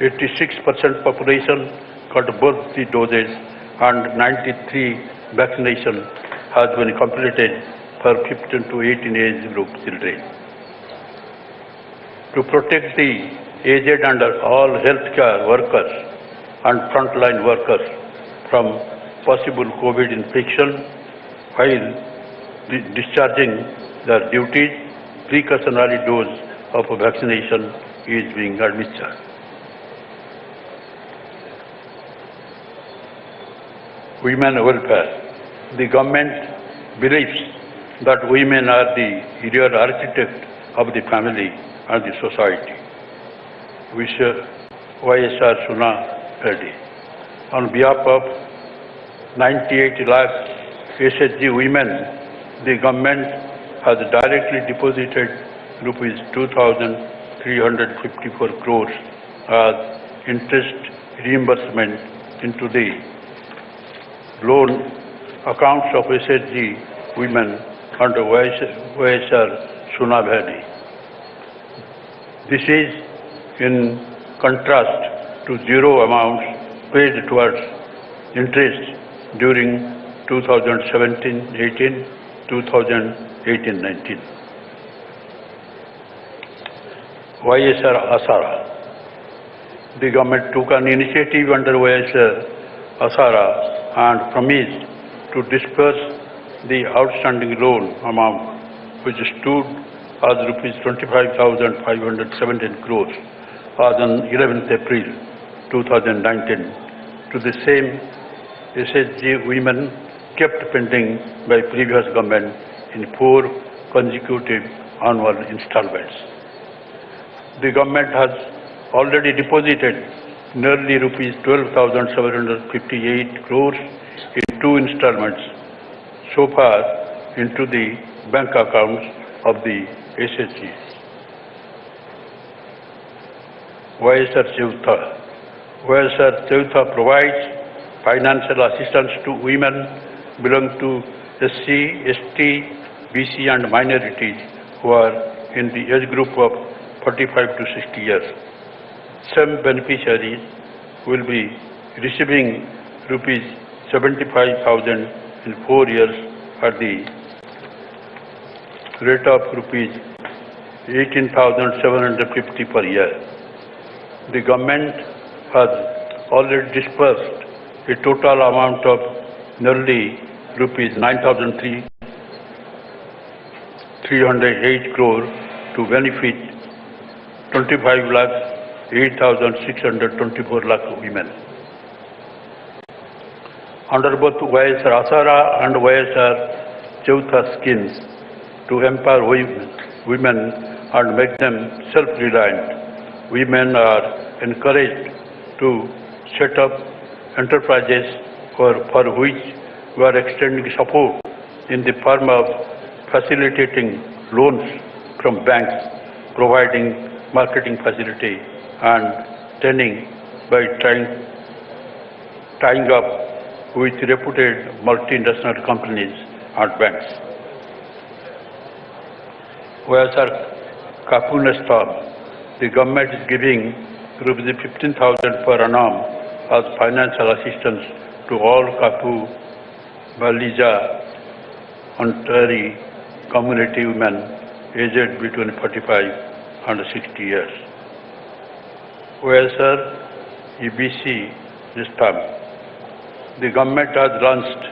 86% population got both the doses and 93 vaccination has been completed for 15 to 18 age group children. To protect the aged and all healthcare workers and frontline workers from possible COVID infection while discharging their duties, precautionary dose of vaccination is being administered. Women welfare. The government believes that women are the real architect of the family and the society. YSR Suna Reddy. On behalf of 98 lakh SHG women, the government has directly deposited rupees 2,354 crores as interest reimbursement into the loan accounts of SHG women under YSR Suna Valley. This is in contrast to zero amounts paid towards interest during 2017-18, 2018-19. YSR Asara. The government took an initiative under YSR Asara and promised to disperse the outstanding loan amount, which stood as rupees 25,517 crores as on 11th April 2019 to the same SHG women kept pending by previous government in 4 consecutive annual installments. The government has already deposited nearly rupees 12,758 crores in 2 installments so far into the bank accounts of the SHGs. YSR Cheutha. YSR Cheutha provides financial assistance to women belonging to SC, ST, BC and minorities who are in the age group of 45 to 60 years. Some beneficiaries will be receiving rupees 75,000 in 4 years at the rate of rupees 18,750 per year. The government has already disbursed a total amount of nearly rupees 9,308 crore to benefit 25,08,624 lakh women. Under both YSR Asara and YSR Cheutha schemes to empower women and make them self-reliant, women are encouraged to set up enterprises for which we are extending support in the form of facilitating loans from banks, providing marketing facility and training by tying up with reputed multinational companies and banks. Whereas Kapu, the government is giving rupees 15,000 per annum as financial assistance to all Kapu, Balija, Ontari community women aged between 45 and 60 years. Whereas ABC this time, the government has launched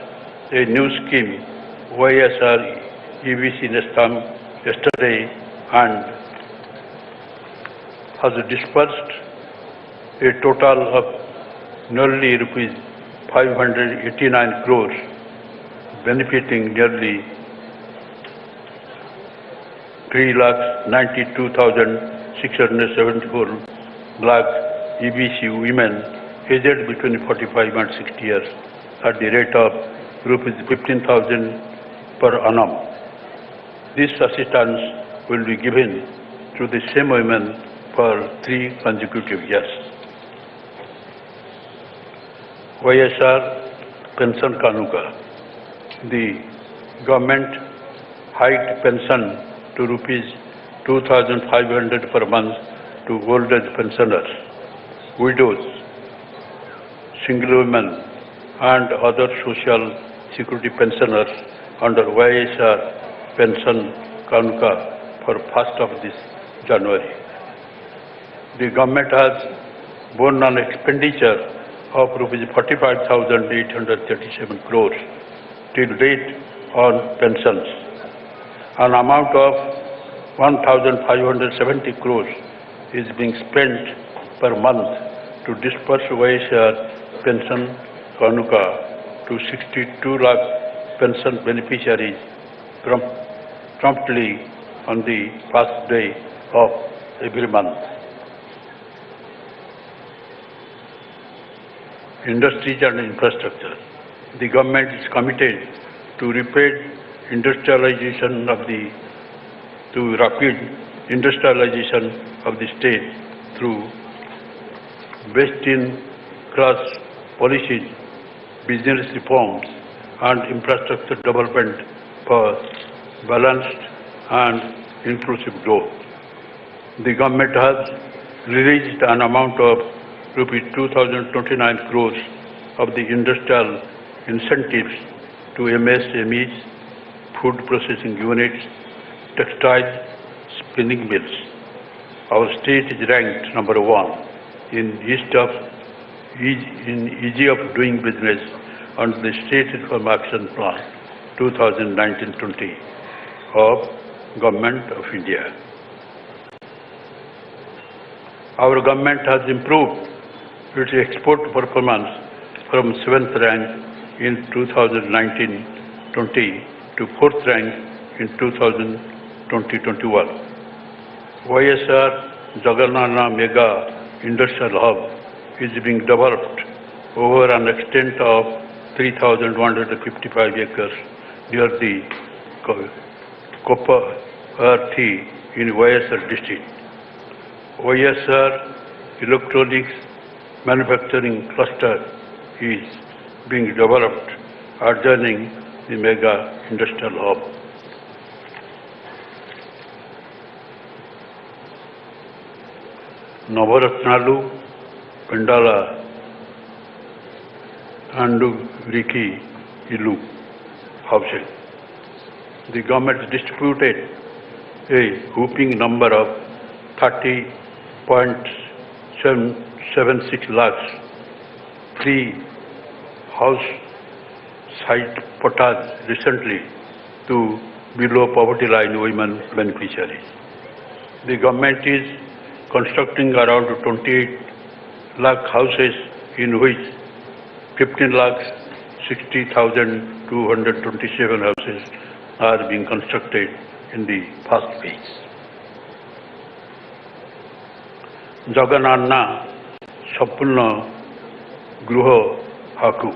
a new scheme, YSR EBC Nestam, yesterday and has disbursed a total of nearly rupees 589 crores, benefiting nearly 3,92,674 lakh EBC women aged between 45 and 60 years at the rate of rupees 15,000 per annum. This assistance will be given to the same women for 3 consecutive years. YSR Pension Kanuka. The government hiked pension to rupees 2,500 per month to old age pensioners, widows, single women and other social security pensioners under YSR Pension Kanuka for 1st of this January. The government has borne an expenditure of rupees 45,837 crores till date on pensions. An amount of 1,570 crores is being spent per month to disperse YSR Pension Kanuka to 62 lakh pension beneficiaries promptly on the first day of every month. Industries and infrastructure. The government is committed to rapid industrialization of the state through best-in-class policies, business reforms, and infrastructure development for balanced and inclusive growth. The government has released an amount of rupees 2,029 crores of the industrial incentives to MSMEs, food processing units, textiles, spinning mills. Our state is ranked number 1 in ease of doing business under the State Reform Action Plan 2019-20 of Government of India. Our government has improved its export performance from 7th rank in 2019-20 to 4th rank in 2020-21. YSR Jagan Mega Industrial Hub is being developed over an extent of 3,155 acres near the Copper Earth in YSR district. YSR Electronics Manufacturing Cluster is being developed adjoining the Mega Industrial Hub. Navaratnalu, Pendala, and Riki Ilu housing. The government distributed a whopping number of 30.76 lakhs free house site potas recently to below poverty line women beneficiaries. The government is constructing around 28 lakh houses, in which 15 lakhs 60,227 houses are being constructed in the first phase. Jagan Sampurna Gruha Haku.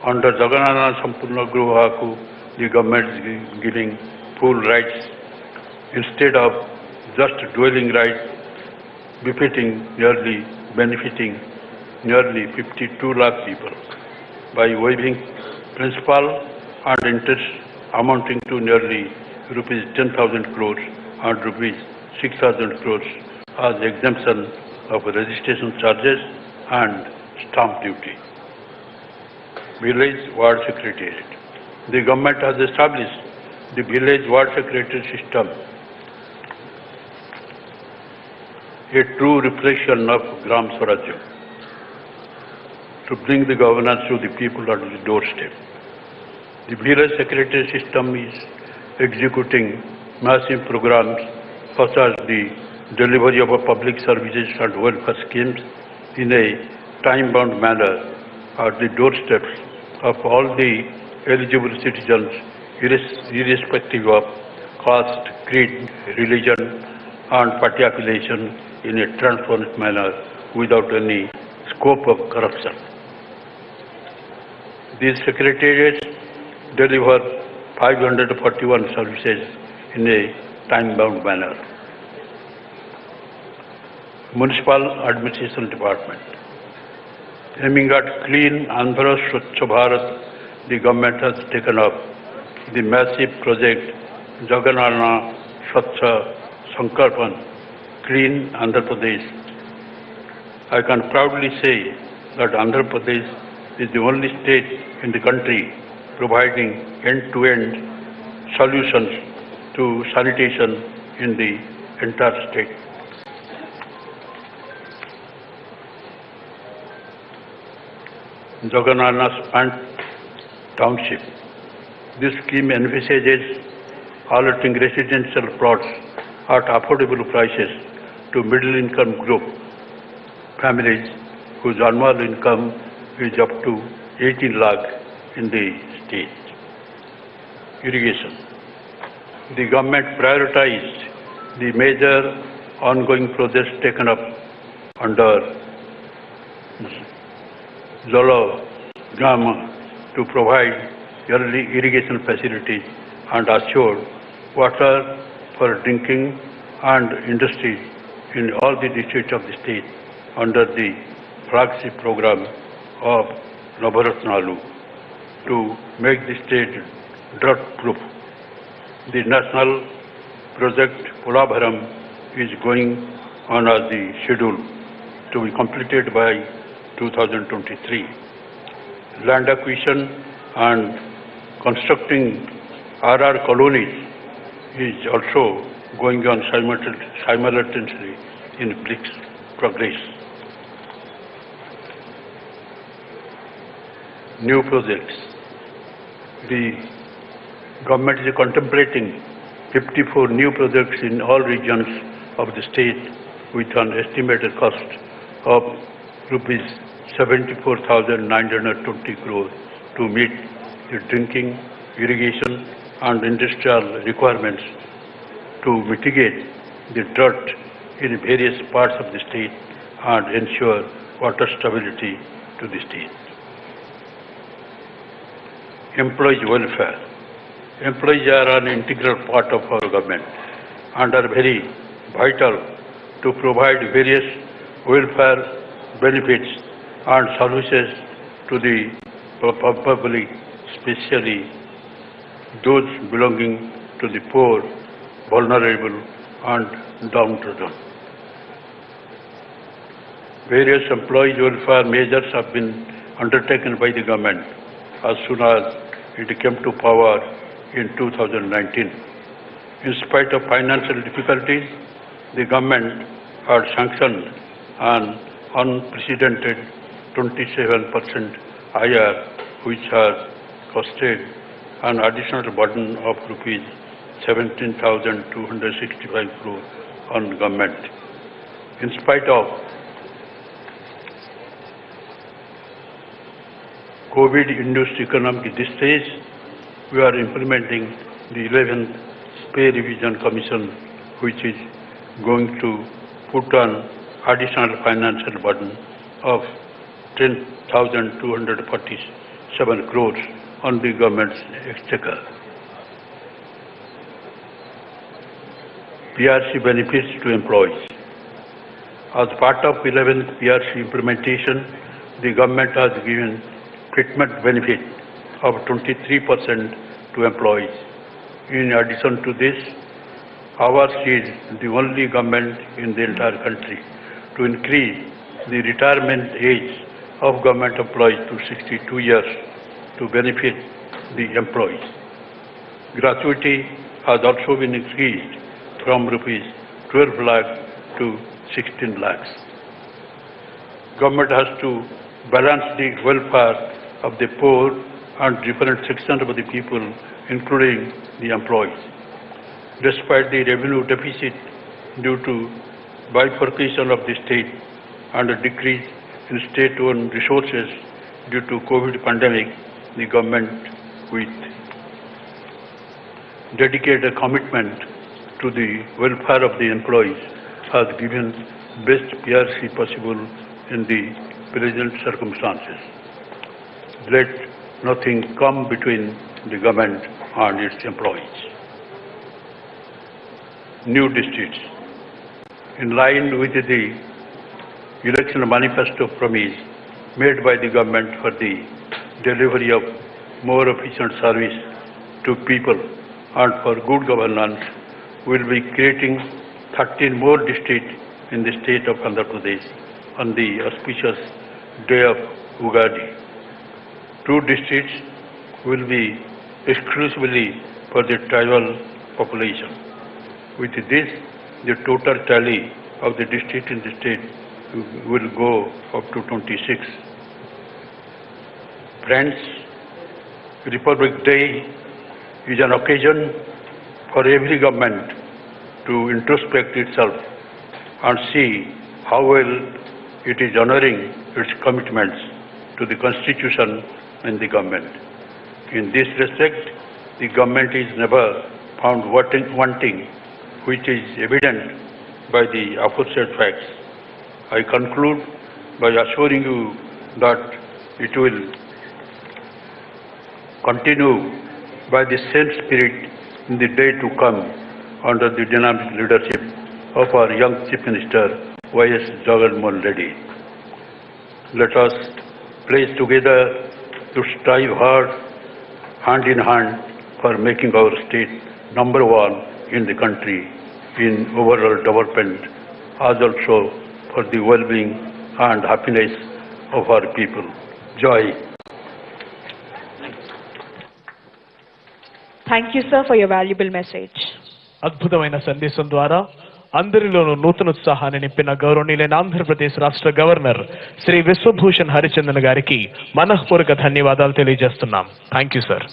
Under Jagan Sampurna Gruha Haku the government is giving full rights instead of just dwelling rights benefiting nearly 52 lakh people by waiving principal and interest amounting to nearly rupees 10,000 crores and rupees 6,000 crores as exemption of registration charges and stamp duty. Village Ward Secretariat. The government has established the Village Ward Secretariat system, a true reflection of Gram Swarajya, to bring the governance to the people at the doorstep. The Village Secretariat system is executing massive programs such as the delivery of public services and welfare schemes in a time-bound manner at the doorsteps of all the eligible citizens, irrespective of caste, creed, religion, and party affiliation, in a transparent manner without any scope of corruption. These secretariats deliver 541 services in a time-bound manner. Municipal Administration Department. Aiming at clean Andhra Swachh Bharat, the government has taken up the massive project Jagan Swachh Sankalpan, Clean Andhra Pradesh. I can proudly say that Andhra Pradesh is the only state in the country providing end-to-end solutions to sanitation in the entire state. Jagan's Pant Township. This scheme envisages allotting residential plots at affordable prices to middle-income group families whose annual income is up to 18 lakh in the state. Irrigation. The government prioritized the major ongoing projects taken up under Jala Gama to provide early irrigation facilities and assure water for drinking and industry in all the districts of the state under the flagship program of Navaratnalu to make the state drought-proof. The national project Polabharam is going on as the schedule to be completed by 2023. Land acquisition and constructing RR colonies is also going on simultaneously in brisk progress. New projects. The government is contemplating 54 new projects in all regions of the state with an estimated cost of rupees 74,920 crores to meet the drinking, irrigation and industrial requirements to mitigate the drought in various parts of the state and ensure water stability to the state. Employees' welfare. Employees are an integral part of our government and are very vital to provide various welfare benefits and services to the public, especially those belonging to the poor, vulnerable and downtrodden. Various employee welfare measures have been undertaken by the government as soon as it came to power in 2019. In spite of financial difficulties, the government had sanctioned an unprecedented 27% IR, which has costed an additional burden of rupees 17,265 crore on government. In spite of COVID-induced economic distress, we are implementing the 11th Pay Revision Commission, which is going to put on additional financial burden of 10,247 crores on the government's exchequer. PRC benefits to employees. As part of 11th PRC implementation, the government has given treatment benefit of 23% to employees. In addition to this, ours is the only government in the entire country to increase the retirement age of government employees to 62 years to benefit the employees. Gratuity has also been increased from rupees 12 lakh to 16 lakhs. Government has to balance the welfare of the poor and different sections of the people, including the employees. Despite the revenue deficit due to bifurcation of the state and a decrease in state-owned resources due to COVID pandemic, the government, with dedicated commitment to the welfare of the employees, has given best PRC possible in the present circumstances. Let nothing come between the government and its employees. New districts. In line with the election manifesto promise made by the government for the delivery of more efficient service to people and for good governance, we will be creating 13 more districts in the state of Andhra Pradesh on the auspicious day of Ugadi. 2 districts will be exclusively for the tribal population. With this, the total tally of the district in the state will go up to 26. Friends, Republic Day is an occasion for every government to introspect itself and see how well it is honoring its commitments to the Constitution and the government. In this respect, the government is never found wanting, which is evident by the aforesaid facts. I conclude by assuring you that it will continue by the same spirit in the day to come under the dynamic leadership of our young Chief Minister, Y.S. Jagan Reddy. Let us pledge together to strive hard, hand in hand, for making our state number 1 in the country in overall development, as also for the well-being and happiness of our people. Joy. Thank you, sir, for your valuable message. అద్భుతమైన సందేశం ద్వారా అందరిలోనూ నూతనోత్సాహాన్ని నింపిన గౌరవనీయులైన ఆంధ్రప్రదేశ్ రాష్ట్ర governor Shri Vishwabhushan Harichandan గారికి మనఃపూర్వక ధన్యవాదాలు తెలియజేస్తున్నాం. Thank you sir.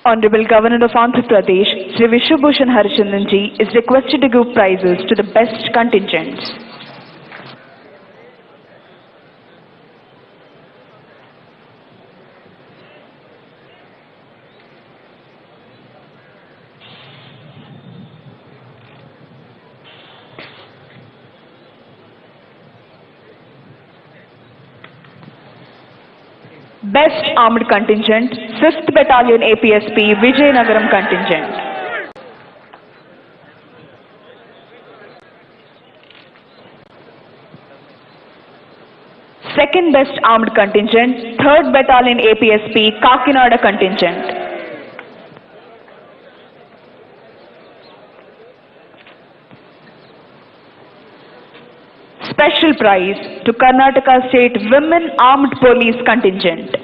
Honorable Governor of Andhra Pradesh, Sri Vijayawada Harichandanji, is requested to give prizes to the best contingents. Best Armed Contingent, 5th Battalion APSP, Vijayanagram Contingent. Second Best Armed Contingent, 3rd Battalion APSP, Kakinada Contingent. Special prize to Karnataka State Women Armed Police Contingent.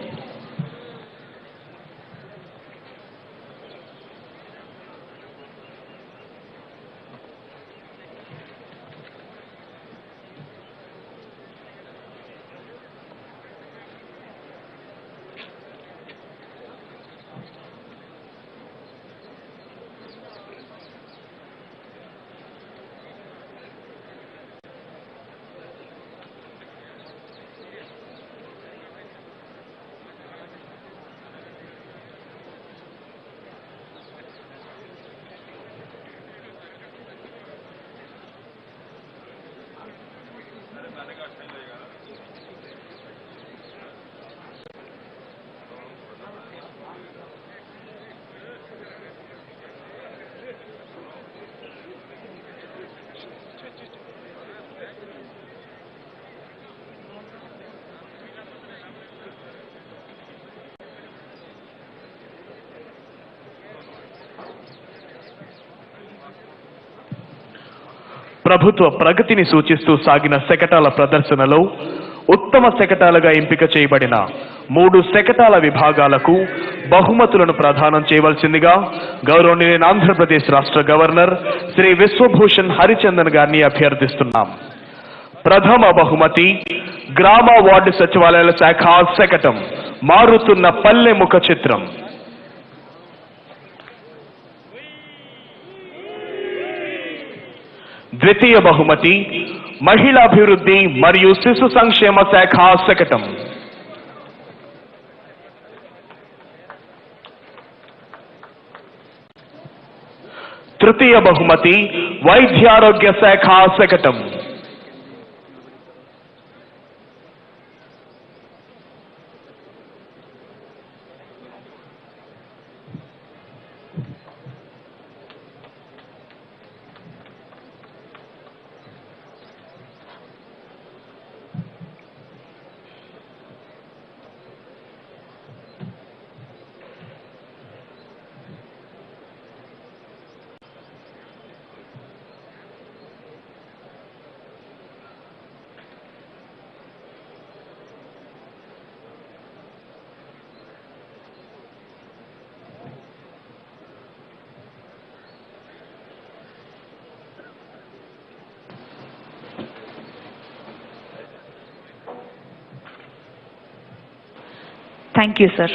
ప్రభుత్వ ప్రగతిని సూచిస్తూ సాగిన శకటాల ప్రదర్శనలో ఉత్తమ శకటాలుగా ఎంపిక చేయబడిన 3 శకటాల విభాగాలకు బహుమతులను ప్రదానం చేయవలసిందిగా గౌరవనీయులైన ఆంధ్రప్రదేశ్ రాష్ట్ర గవర్నర్ శ్రీ విశ్వభూషణ్ హరిచందన్ గారిని అభ్యర్థిస్తున్నాం. ప్రథమ బహుమతి గ్రామ వార్డు సచివాలయాల శాఖ శకటం మారుతున్న పల్లె ముఖ చిత్రం. ద్వితీయ బహుమతి మహిళాభివృద్ధి మరియు శిశు సంక్షేమ శాఖ శకటం. తృతీయ బహుమతి వైద్యారోగ్య శాఖ శకటం. Thank you, sir.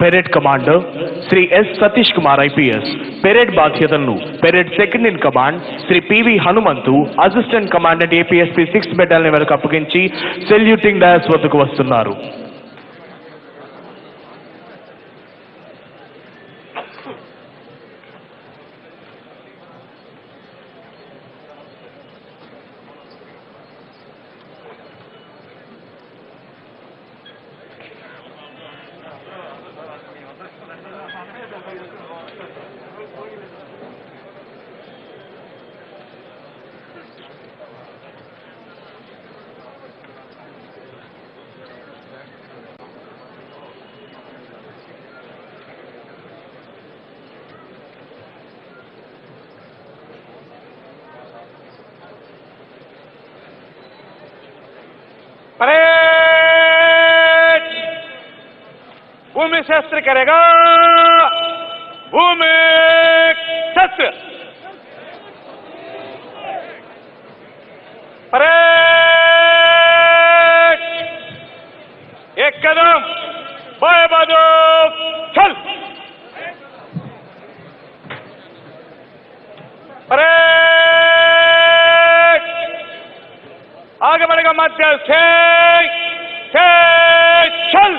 Parade commander Shri S Satish Kumar IPS parade బాధ్యతలను parade second in command Shri PV Hanumanthu assistant commandant APSP 6th battalion వరకు అప్పగించి సెల్యూటింగ్ డయాస్ వద్దకు వస్తున్నారు. परेड भूमि शस्त्र करेगा. भूमि शस्त्र. परेड एक कदम बाएं बाजू चल. परेड आगे बढ़ेगा मध्य से चल.